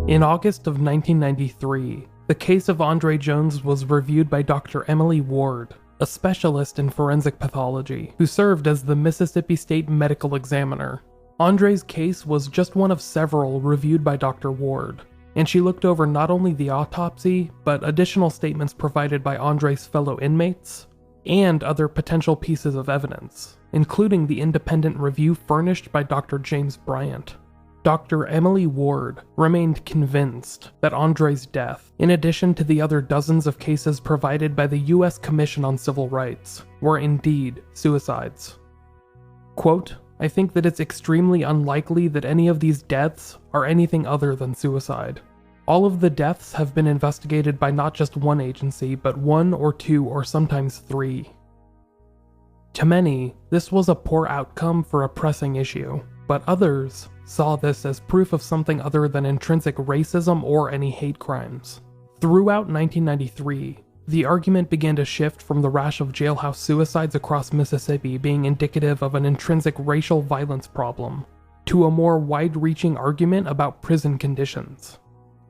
In August of 1993, the case of Andre Jones was reviewed by Dr. Emily Ward, a specialist in forensic pathology, who served as the Mississippi State Medical Examiner. Andre's case was just one of several reviewed by Dr. Ward, and she looked over not only the autopsy, but additional statements provided by Andre's fellow inmates, and other potential pieces of evidence, including the independent review furnished by Dr. James Bryant. Dr. Emily Ward remained convinced that Andre's death, in addition to the other dozens of cases provided by the U.S. Commission on Civil Rights, were indeed suicides. Quote, "I think that it's extremely unlikely that any of these deaths are anything other than suicide. All of the deaths have been investigated by not just one agency, but one or two or sometimes three." To many, this was a poor outcome for a pressing issue, but others saw this as proof of something other than intrinsic racism or any hate crimes. Throughout 1993, the argument began to shift from the rash of jailhouse suicides across Mississippi being indicative of an intrinsic racial violence problem, to a more wide-reaching argument about prison conditions.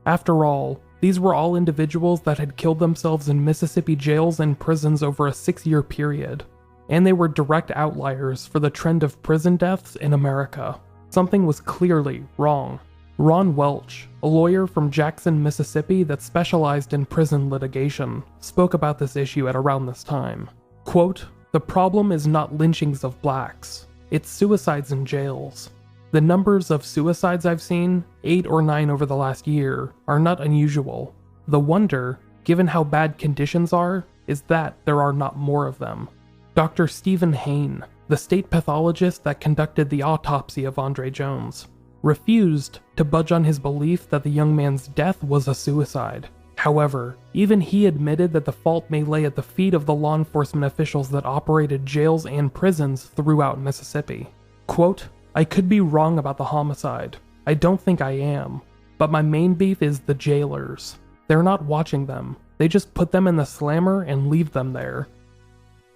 After all, these were all individuals that had killed themselves in Mississippi jails and prisons over a 6-year period, and they were direct outliers for the trend of prison deaths in America. Something was clearly wrong. Ron Welch, a lawyer from Jackson, Mississippi that specialized in prison litigation, spoke about this issue at around this time. Quote, "The problem is not lynchings of blacks, it's suicides in jails. The numbers of suicides I've seen, 8 or 9 over the last year, are not unusual. The wonder, given how bad conditions are, is that there are not more of them." Dr. Stephen Hain, the state pathologist that conducted the autopsy of Andre Jones, refused to budge on his belief that the young man's death was a suicide. However, even he admitted that the fault may lay at the feet of the law enforcement officials that operated jails and prisons throughout Mississippi. Quote, "I could be wrong about the homicide. I don't think I am. But my main beef is the jailers. They're not watching them. They just put them in the slammer and leave them there."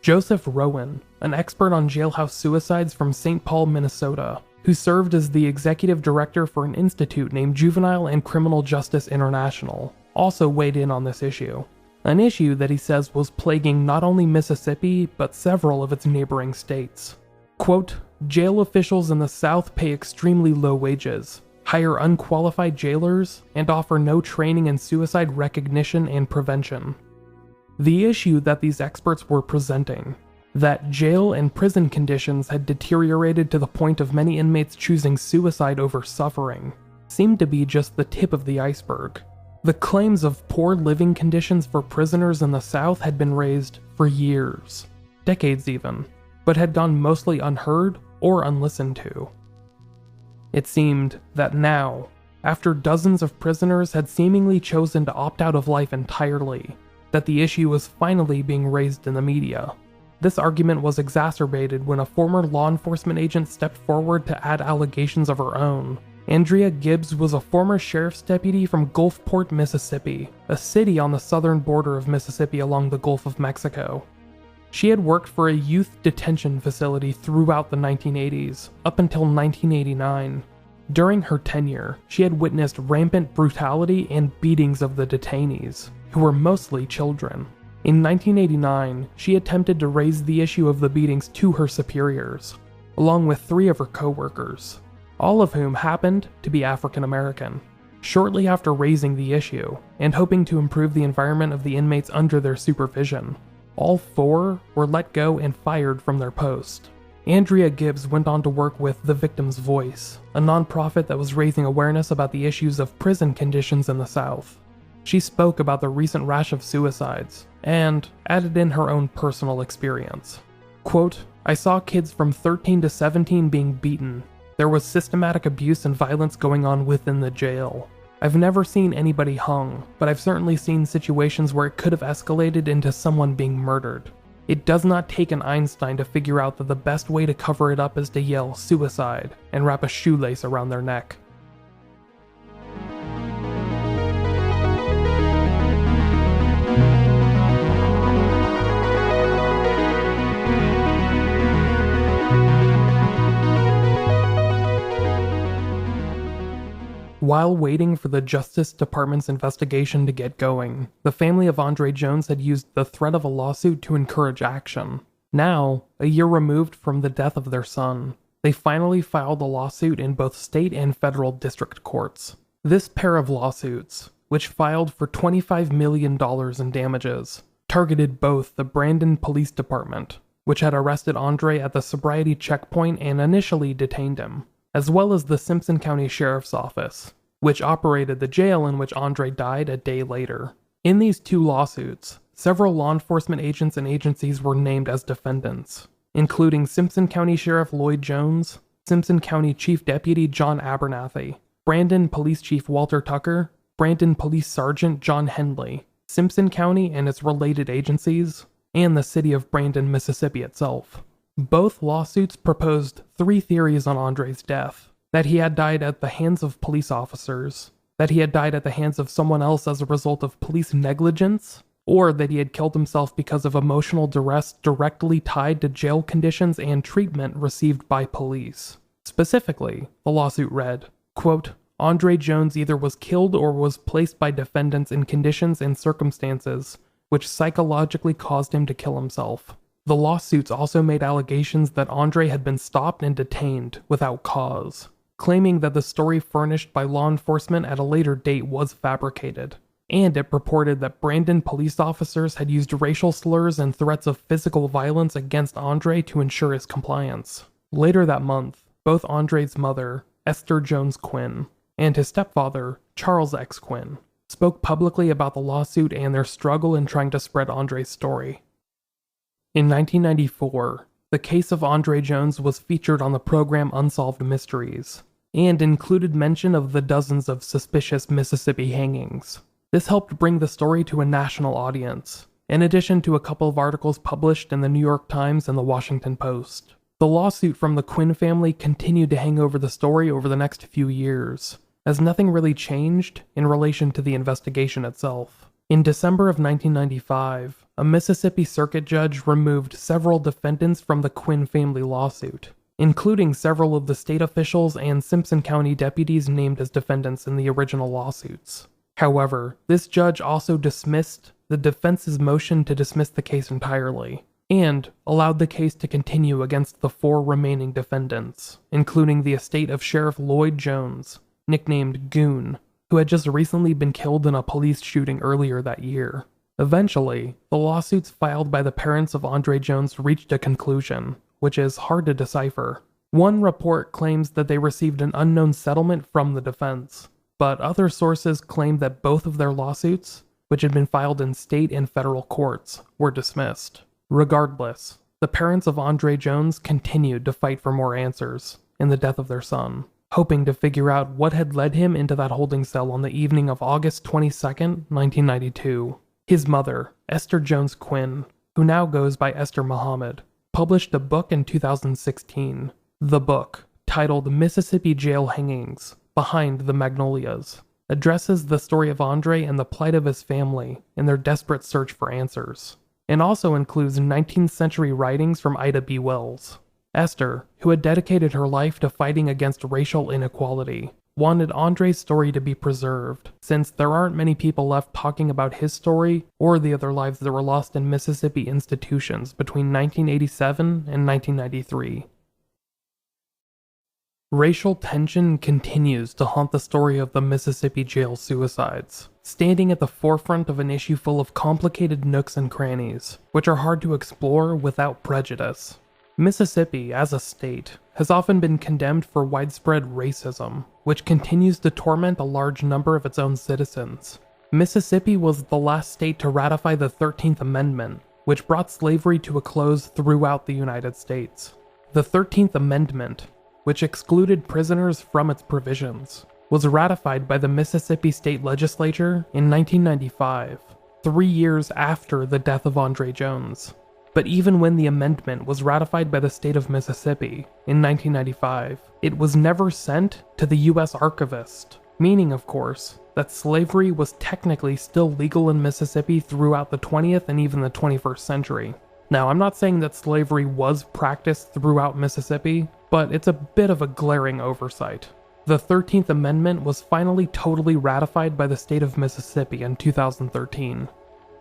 Joseph Rowan, an expert on jailhouse suicides from St. Paul, Minnesota, who served as the executive director for an institute named Juvenile and Criminal Justice International, also weighed in on this issue. An issue that he says was plaguing not only Mississippi, but several of its neighboring states. Quote, "Jail officials in the South pay extremely low wages, hire unqualified jailers, and offer no training in suicide recognition and prevention." The issue that these experts were presenting, that jail and prison conditions had deteriorated to the point of many inmates choosing suicide over suffering, seemed to be just the tip of the iceberg. The claims of poor living conditions for prisoners in the South had been raised for years, decades even, but had gone mostly unheard or unlistened to. It seemed that now, after dozens of prisoners had seemingly chosen to opt out of life entirely, that the issue was finally being raised in the media. This argument was exacerbated when a former law enforcement agent stepped forward to add allegations of her own. Andrea Gibbs was a former sheriff's deputy from Gulfport, Mississippi, a city on the southern border of Mississippi along the Gulf of Mexico. She had worked for a youth detention facility throughout the 1980s, up until 1989. During her tenure, she had witnessed rampant brutality and beatings of the detainees, who were mostly children. In 1989, she attempted to raise the issue of the beatings to her superiors, along with 3 of her co-workers, all of whom happened to be African American. Shortly after raising the issue, and hoping to improve the environment of the inmates under their supervision, all 4 were let go and fired from their post. Andrea Gibbs went on to work with The Victim's Voice, a nonprofit that was raising awareness about the issues of prison conditions in the South. She spoke about the recent rash of suicides, and added in her own personal experience. Quote, "I saw kids from 13 to 17 being beaten. There was systematic abuse and violence going on within the jail. I've never seen anybody hung, but I've certainly seen situations where it could have escalated into someone being murdered. It does not take an Einstein to figure out that the best way to cover it up is to yell suicide and wrap a shoelace around their neck." While waiting for the Justice Department's investigation to get going, the family of Andre Jones had used the threat of a lawsuit to encourage action. Now, a year removed from the death of their son, they finally filed a lawsuit in both state and federal district courts. This pair of lawsuits, which filed for $25 million in damages, targeted both the Brandon Police Department, which had arrested Andre at the sobriety checkpoint and initially detained him, as well as the Simpson County Sheriff's Office, which operated the jail in which Andre died a day later. In these two lawsuits, several law enforcement agents and agencies were named as defendants, including Simpson County Sheriff Lloyd Jones, Simpson County Chief Deputy John Abernathy, Brandon Police Chief Walter Tucker, Brandon Police Sergeant John Henley, Simpson County and its related agencies, and the city of Brandon, Mississippi itself. Both lawsuits proposed three theories on Andre's death: that he had died at the hands of police officers, that he had died at the hands of someone else as a result of police negligence, or that he had killed himself because of emotional duress directly tied to jail conditions and treatment received by police. Specifically, the lawsuit read, quote, Andre Jones either was killed or was placed by defendants in conditions and circumstances which psychologically caused him to kill himself. The lawsuits also made allegations that Andre had been stopped and detained without cause, claiming that the story furnished by law enforcement at a later date was fabricated, and it purported that Brandon police officers had used racial slurs and threats of physical violence against Andre to ensure his compliance. Later that month, both Andre's mother, Esther Jones Quinn, and his stepfather, Charles X. Quinn, spoke publicly about the lawsuit and their struggle in trying to spread Andre's story. In 1994, the case of Andre Jones was featured on the program Unsolved Mysteries, and included mention of the dozens of suspicious Mississippi hangings. This helped bring the story to a national audience, in addition to a couple of articles published in the New York Times and the Washington Post. The lawsuit from the Quinn family continued to hang over the story over the next few years, as nothing really changed in relation to the investigation itself. In December of 1995, a Mississippi circuit judge removed several defendants from the Quinn family lawsuit, including several of the state officials and Simpson County deputies named as defendants in the original lawsuits. However, this judge also dismissed the defense's motion to dismiss the case entirely, and allowed the case to continue against the four remaining defendants, including the estate of Sheriff Lloyd Jones, nicknamed Goon, who had just recently been killed in a police shooting earlier that year. Eventually, the lawsuits filed by the parents of Andre Jones reached a conclusion, which is hard to decipher. One report claims that they received an unknown settlement from the defense, but other sources claim that both of their lawsuits, which had been filed in state and federal courts, were dismissed. Regardless, the parents of Andre Jones continued to fight for more answers in the death of their son, hoping to figure out what had led him into that holding cell on the evening of August 22, 1992. His mother, Esther Jones Quinn, who now goes by Esther Muhammad, published a book in 2016. The book, titled Mississippi Jail Hangings: Behind the Magnolias, addresses the story of Andre and the plight of his family in their desperate search for answers, and also includes 19th century writings from Ida B. Wells. Esther, who had dedicated her life to fighting against racial inequality, wanted Andre's story to be preserved, since there aren't many people left talking about his story or the other lives that were lost in Mississippi institutions between 1987 and 1993. Racial tension continues to haunt the story of the Mississippi jail suicides, standing at the forefront of an issue full of complicated nooks and crannies, which are hard to explore without prejudice. Mississippi, as a state, has often been condemned for widespread racism, which continues to torment a large number of its own citizens. Mississippi was the last state to ratify the 13th Amendment, which brought slavery to a close throughout the United States. The 13th Amendment, which excluded prisoners from its provisions, was ratified by the Mississippi State Legislature in 1995, 3 years after the death of Andre Jones. But even when the amendment was ratified by the state of Mississippi in 1995, it was never sent to the U.S. Archivist, meaning, of course, that slavery was technically still legal in Mississippi throughout the 20th and even the 21st century. Now, I'm not saying that slavery was practiced throughout Mississippi, but it's a bit of a glaring oversight. The 13th Amendment was finally totally ratified by the state of Mississippi in 2013.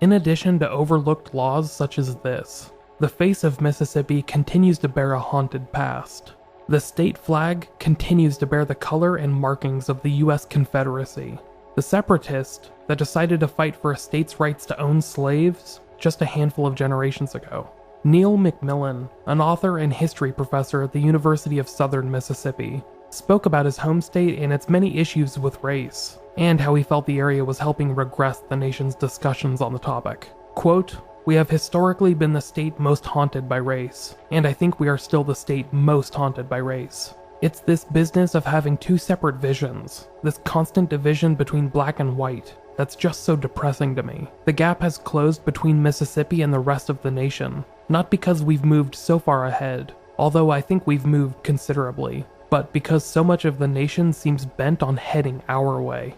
In addition to overlooked laws such as this, the face of Mississippi continues to bear a haunted past. The state flag continues to bear the color and markings of the U.S. Confederacy, the separatists that decided to fight for a state's rights to own slaves just a handful of generations ago. Neil McMillan, an author and history professor at the University of Southern Mississippi, spoke about his home state and its many issues with race, and how he felt the area was helping regress the nation's discussions on the topic. Quote, "We have historically been the state most haunted by race, and I think we are still the state most haunted by race. It's this business of having two separate visions, this constant division between black and white, that's just so depressing to me. The gap has closed between Mississippi and the rest of the nation, not because we've moved so far ahead, although I think we've moved considerably, but because so much of the nation seems bent on heading our way."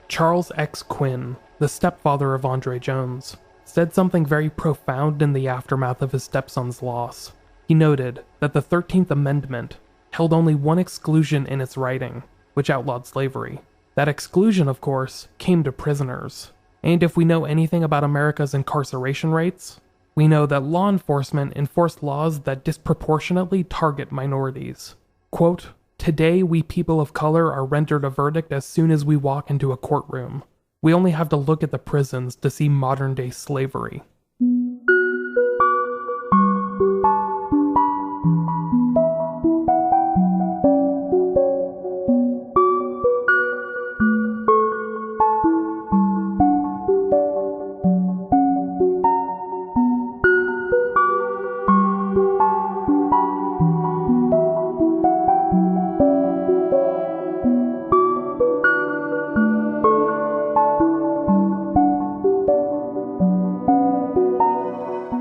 Charles X. Quinn, the stepfather of Andre Jones, said something very profound in the aftermath of his stepson's loss. He noted that the 13th Amendment held only one exclusion in its writing, which outlawed slavery. That exclusion, of course, came to prisoners. And if we know anything about America's incarceration rates, we know that law enforcement enforced laws that disproportionately target minorities. Quote, "Today we people of color are rendered a verdict as soon as we walk into a courtroom. We only have to look at the prisons to see modern-day slavery."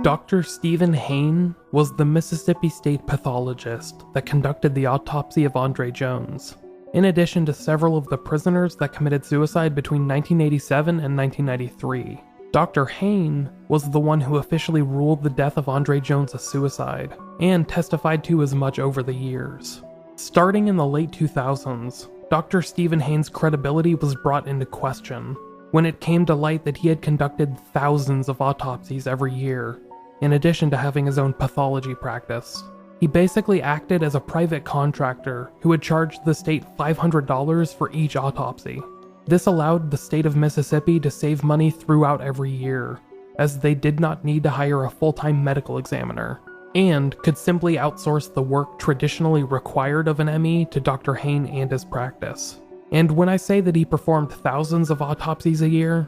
Dr. Stephen Hayne was the Mississippi State pathologist that conducted the autopsy of Andre Jones, in addition to several of the prisoners that committed suicide between 1987 and 1993. Dr. Hayne was the one who officially ruled the death of Andre Jones a suicide, and testified to as much over the years. Starting in the late 2000s, Dr. Stephen Hayne's credibility was brought into question when it came to light that he had conducted thousands of autopsies every year, in addition to having his own pathology practice. He basically acted as a private contractor who would charge the state $500 for each autopsy. This allowed the state of Mississippi to save money throughout every year, as they did not need to hire a full-time medical examiner, and could simply outsource the work traditionally required of an ME to Dr. Hayne and his practice. And when I say that he performed thousands of autopsies a year,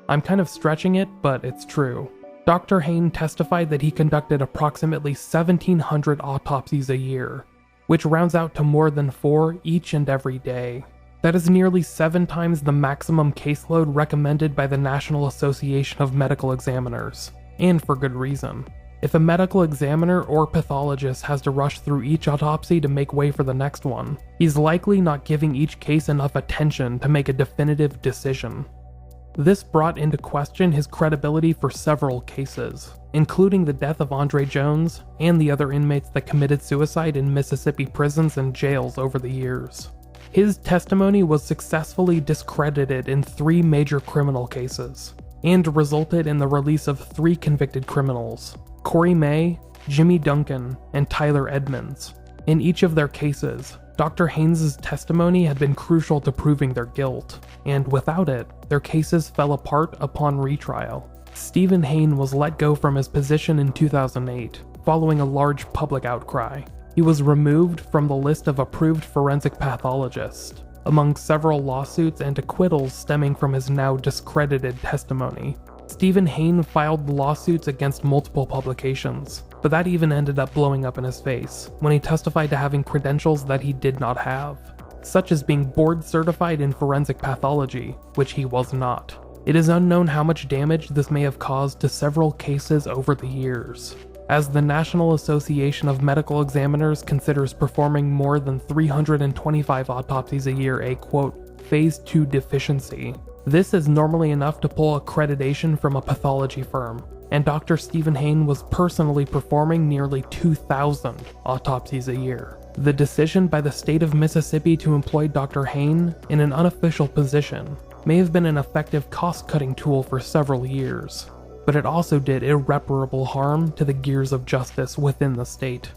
I'm kind of stretching it, but it's true. Dr. Hayne testified that he conducted approximately 1,700 autopsies a year, which rounds out to more than 4 each and every day. That is nearly 7 times the maximum caseload recommended by the National Association of Medical Examiners, and for good reason. If a medical examiner or pathologist has to rush through each autopsy to make way for the next one, he's likely not giving each case enough attention to make a definitive decision. This brought into question his credibility for several cases, including the death of Andre Jones and the other inmates that committed suicide in Mississippi prisons and jails over the years. His testimony was successfully discredited in 3 major criminal cases, and resulted in the release of 3 convicted criminals: Corey May, Jimmy Duncan, and Tyler Edmonds. In each of their cases, Dr. Haynes' testimony had been crucial to proving their guilt, and without it, their cases fell apart upon retrial. Stephen Hayne was let go from his position in 2008, following a large public outcry. He was removed from the list of approved forensic pathologists, among several lawsuits and acquittals stemming from his now discredited testimony. Stephen Hayne filed lawsuits against multiple publications, but that even ended up blowing up in his face when he testified to having credentials that he did not have, such as being board certified in forensic pathology, which he was not. It is unknown how much damage this may have caused to several cases over the years, as the National Association of Medical Examiners considers performing more than 325 autopsies a year a, quote, phase 2 deficiency. This is normally enough to pull accreditation from a pathology firm, and Dr. Stephen Hayne was personally performing nearly 2,000 autopsies a year. The decision by the state of Mississippi to employ Dr. Hayne in an unofficial position may have been an effective cost-cutting tool for several years, but it also did irreparable harm to the gears of justice within the state.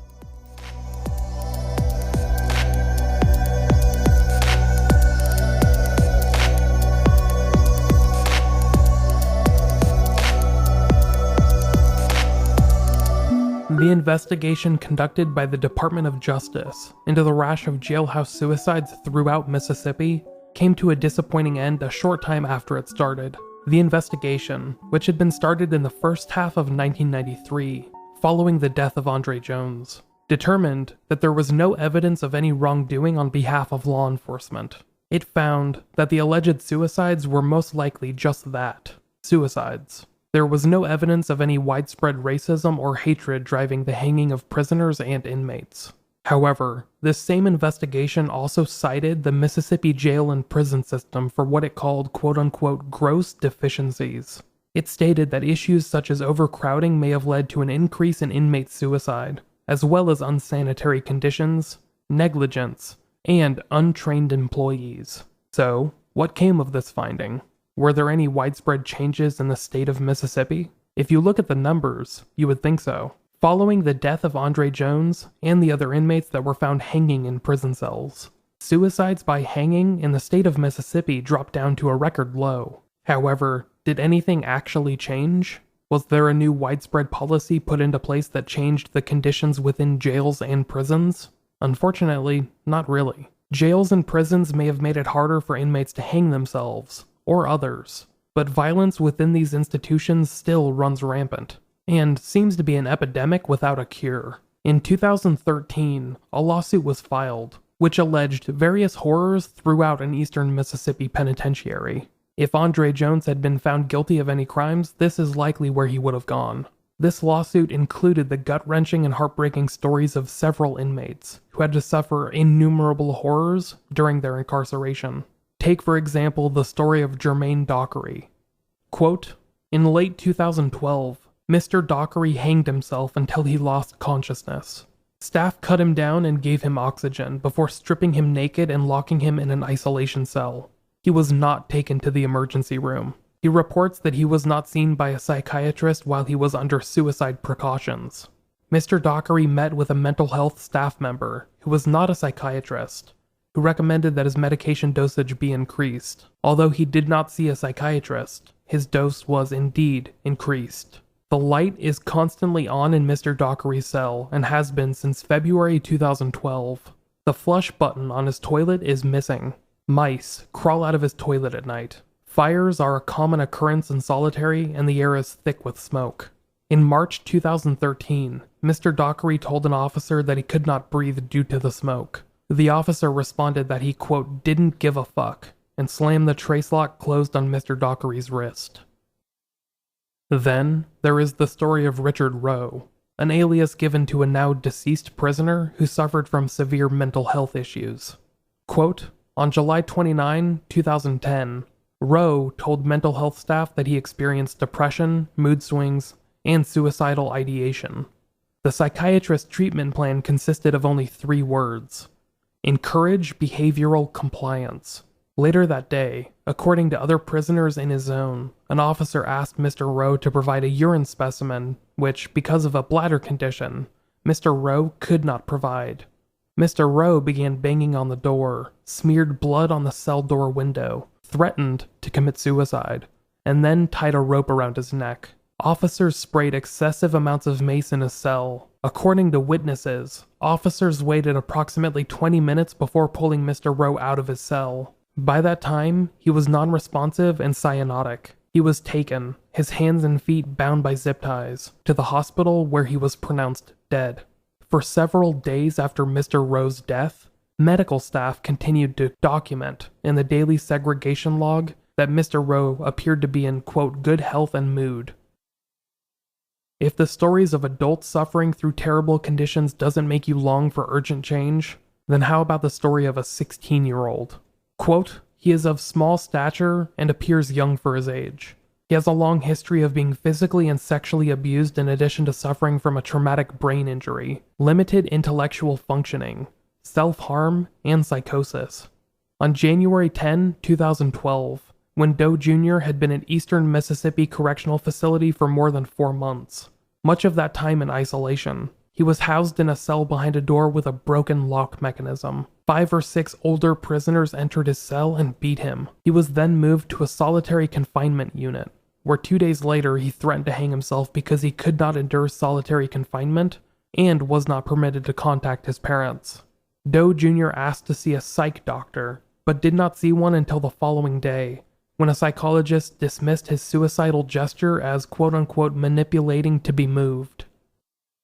The investigation conducted by the Department of Justice into the rash of jailhouse suicides throughout Mississippi came to a disappointing end a short time after it started. The investigation, which had been started in the first half of 1993, following the death of Andre Jones, determined that there was no evidence of any wrongdoing on behalf of law enforcement. It found that the alleged suicides were most likely just that, suicides. There was no evidence of any widespread racism or hatred driving the hanging of prisoners and inmates. However, this same investigation also cited the Mississippi jail and prison system for what it called quote-unquote gross deficiencies. It stated that issues such as overcrowding may have led to an increase in inmate suicide, as well as unsanitary conditions, negligence, and untrained employees. So, what came of this finding? Were there any widespread changes in the state of Mississippi? If you look at the numbers, you would think so. Following the death of Andre Jones and the other inmates that were found hanging in prison cells, suicides by hanging in the state of Mississippi dropped down to a record low. However, did anything actually change? Was there a new widespread policy put into place that changed the conditions within jails and prisons? Unfortunately, not really. Jails and prisons may have made it harder for inmates to hang themselves, or others, but violence within these institutions still runs rampant, and seems to be an epidemic without a cure. In 2013, a lawsuit was filed, which alleged various horrors throughout an eastern Mississippi penitentiary. If Andre Jones had been found guilty of any crimes, this is likely where he would have gone. This lawsuit included the gut-wrenching and heartbreaking stories of several inmates who had to suffer innumerable horrors during their incarceration. Take, for example, the story of Jermaine Dockery. Quote, "In late 2012, Mr. Dockery hanged himself until he lost consciousness. Staff cut him down and gave him oxygen before stripping him naked and locking him in an isolation cell. He was not taken to the emergency room. He reports that he was not seen by a psychiatrist while he was under suicide precautions. Mr. Dockery met with a mental health staff member who was not a psychiatrist, who recommended that his medication dosage be increased. Although he did not see a psychiatrist, his dose was indeed increased. The light is constantly on in Mr. Dockery's cell and has been since February 2012. The flush button on his toilet is missing. Mice crawl out of his toilet at night. Fires are a common occurrence in solitary and the air is thick with smoke. In March 2013, Mr. Dockery told an officer that he could not breathe due to the smoke. The officer responded that he, quote, didn't give a fuck, and slammed the trace lock closed on Mr. Dockery's wrist. Then, there is the story of Richard Rowe, an alias given to a now deceased prisoner who suffered from severe mental health issues. Quote, on July 29, 2010, Rowe told mental health staff that he experienced depression, mood swings, and suicidal ideation. The psychiatrist's treatment plan consisted of only 3 words: encourage behavioral compliance. Later that day, according to other prisoners in his zone, an officer asked Mr. Rowe to provide a urine specimen, which, because of a bladder condition, Mr. Rowe could not provide. Mr. Rowe began banging on the door, smeared blood on the cell door window, threatened to commit suicide, and then tied a rope around his neck. Officers sprayed excessive amounts of mace in his cell. According to witnesses, officers waited approximately 20 minutes before pulling Mr. Rowe out of his cell. By that time, he was non-responsive and cyanotic. He was taken, his hands and feet bound by zip ties, to the hospital where he was pronounced dead. For several days after Mr. Rowe's death, medical staff continued to document in the daily segregation log that Mr. Rowe appeared to be in, quote, good health and mood. If the stories of adults suffering through terrible conditions doesn't make you long for urgent change, then how about the story of a 16-year-old? Quote, he is of small stature and appears young for his age. He has a long history of being physically and sexually abused in addition to suffering from a traumatic brain injury, limited intellectual functioning, self-harm, and psychosis. On January 10, 2012, when Doe Jr. had been in Eastern Mississippi Correctional Facility for more than 4 months, much of that time in isolation, he was housed in a cell behind a door with a broken lock mechanism. 5 or 6 older prisoners entered his cell and beat him. He was then moved to a solitary confinement unit, where 2 days later he threatened to hang himself because he could not endure solitary confinement and was not permitted to contact his parents. Doe Jr. asked to see a psych doctor, but did not see one until the following day, when a psychologist dismissed his suicidal gesture as quote-unquote manipulating to be moved.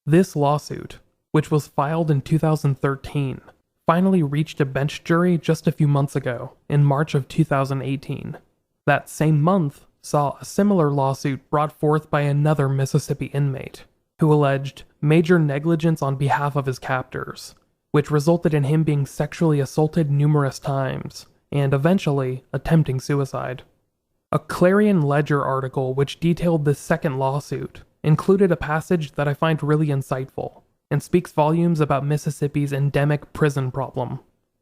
This lawsuit, which was filed in 2013, finally reached a bench jury just a few months ago, in March of 2018. That same month saw a similar lawsuit brought forth by another Mississippi inmate, who alleged major negligence on behalf of his captors, which resulted in him being sexually assaulted numerous times, and eventually attempting suicide. A Clarion Ledger article which detailed this second lawsuit included a passage that I find really insightful, and speaks volumes about Mississippi's endemic prison problem.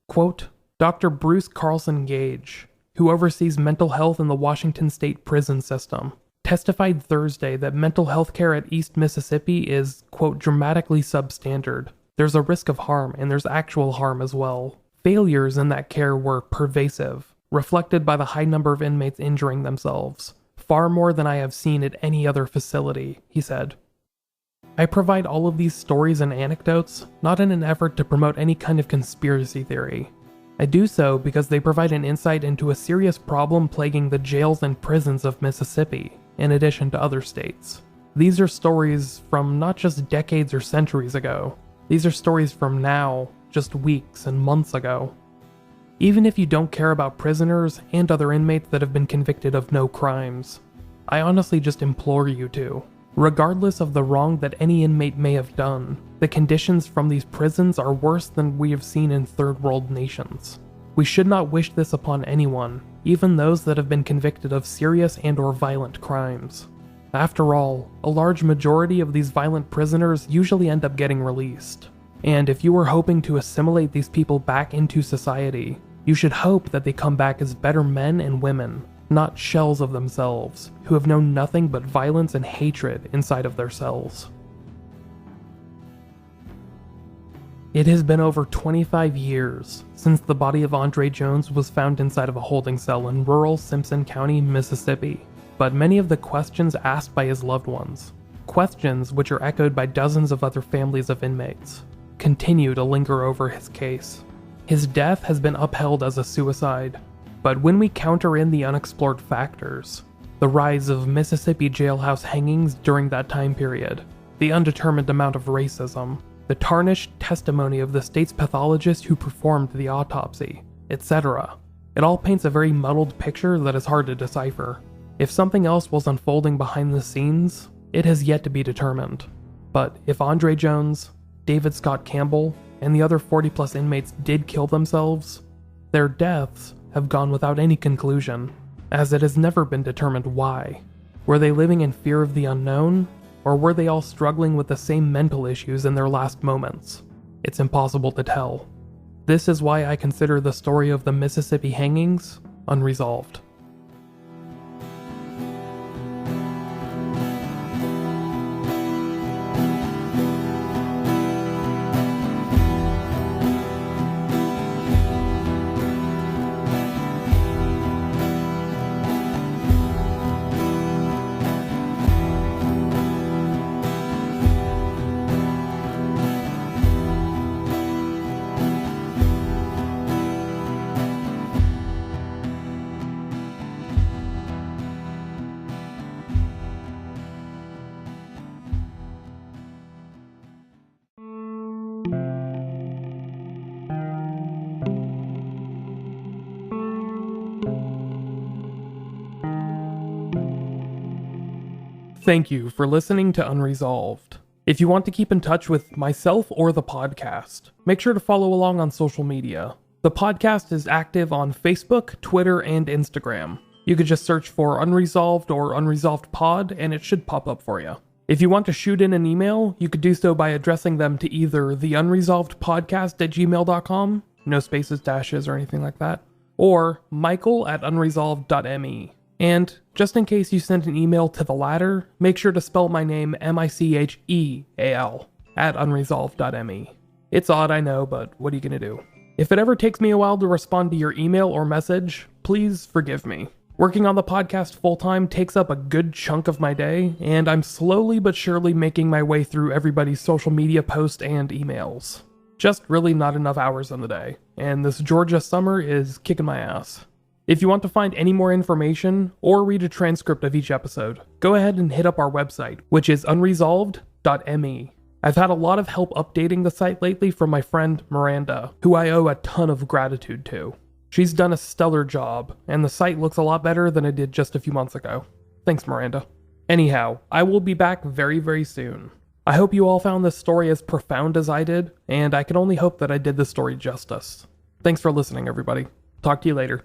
Quote, Dr. Bruce Carlson Gage, who oversees mental health in the Washington State prison system, testified Thursday that mental health care at East Mississippi is, quote, dramatically substandard. There's a risk of harm, and there's actual harm as well. Failures in that care were pervasive, reflected by the high number of inmates injuring themselves, far more than I have seen at any other facility, he said. I provide all of these stories and anecdotes not in an effort to promote any kind of conspiracy theory. I do so because they provide an insight into a serious problem plaguing the jails and prisons of Mississippi, in addition to other states. These are stories from not just decades or centuries ago. These are stories from now, just weeks and months ago. Even if you don't care about prisoners and other inmates that have been convicted of no crimes, I honestly just implore you to. Regardless of the wrong that any inmate may have done, the conditions from these prisons are worse than we have seen in third world nations. We should not wish this upon anyone, even those that have been convicted of serious and/or violent crimes. After all, a large majority of these violent prisoners usually end up getting released. And if you were hoping to assimilate these people back into society, you should hope that they come back as better men and women, not shells of themselves, who have known nothing but violence and hatred inside of their cells. It has been over 25 years since the body of Andre Jones was found inside of a holding cell in rural Simpson County, Mississippi, but many of the questions asked by his loved ones, questions which are echoed by dozens of other families of inmates, continue to linger over his case. His death has been upheld as a suicide, but when we counter in the unexplored factors, the rise of Mississippi jailhouse hangings during that time period, the undetermined amount of racism, the tarnished testimony of the state's pathologist who performed the autopsy, etc., it all paints a very muddled picture that is hard to decipher. If something else was unfolding behind the scenes, it has yet to be determined. But if Andre Jones, David Scott Campbell, and the other 40+ inmates did kill themselves, their deaths have gone without any conclusion, as it has never been determined why. Were they living in fear of the unknown, or were they all struggling with the same mental issues in their last moments? It's impossible to tell. This is why I consider the story of the Mississippi hangings unresolved. Thank you for listening to Unresolved. If you want to keep in touch with myself or the podcast, make sure to follow along on social media. The podcast is active on Facebook, Twitter, and Instagram. You could just search for Unresolved or Unresolved Pod and it should pop up for you. If you want to shoot in an email, you could do so by addressing them to either theunresolvedpodcast@gmail.com, no spaces, dashes, or anything like that, or michael@unresolved.me. And just in case you send an email to the latter, make sure to spell my name Micheal @unresolved.me. It's odd, I know, but what are you gonna do? If it ever takes me a while to respond to your email or message, please forgive me. Working on the podcast full-time takes up a good chunk of my day, and I'm slowly but surely making my way through everybody's social media posts and emails. Just really not enough hours in the day, and this Georgia summer is kicking my ass. If you want to find any more information, or read a transcript of each episode, go ahead and hit up our website, which is unresolved.me. I've had a lot of help updating the site lately from my friend Miranda, who I owe a ton of gratitude to. She's done a stellar job, and the site looks a lot better than it did just a few months ago. Thanks, Miranda. Anyhow, I will be back very, very soon. I hope you all found this story as profound as I did, and I can only hope that I did this story justice. Thanks for listening, everybody. Talk to you later.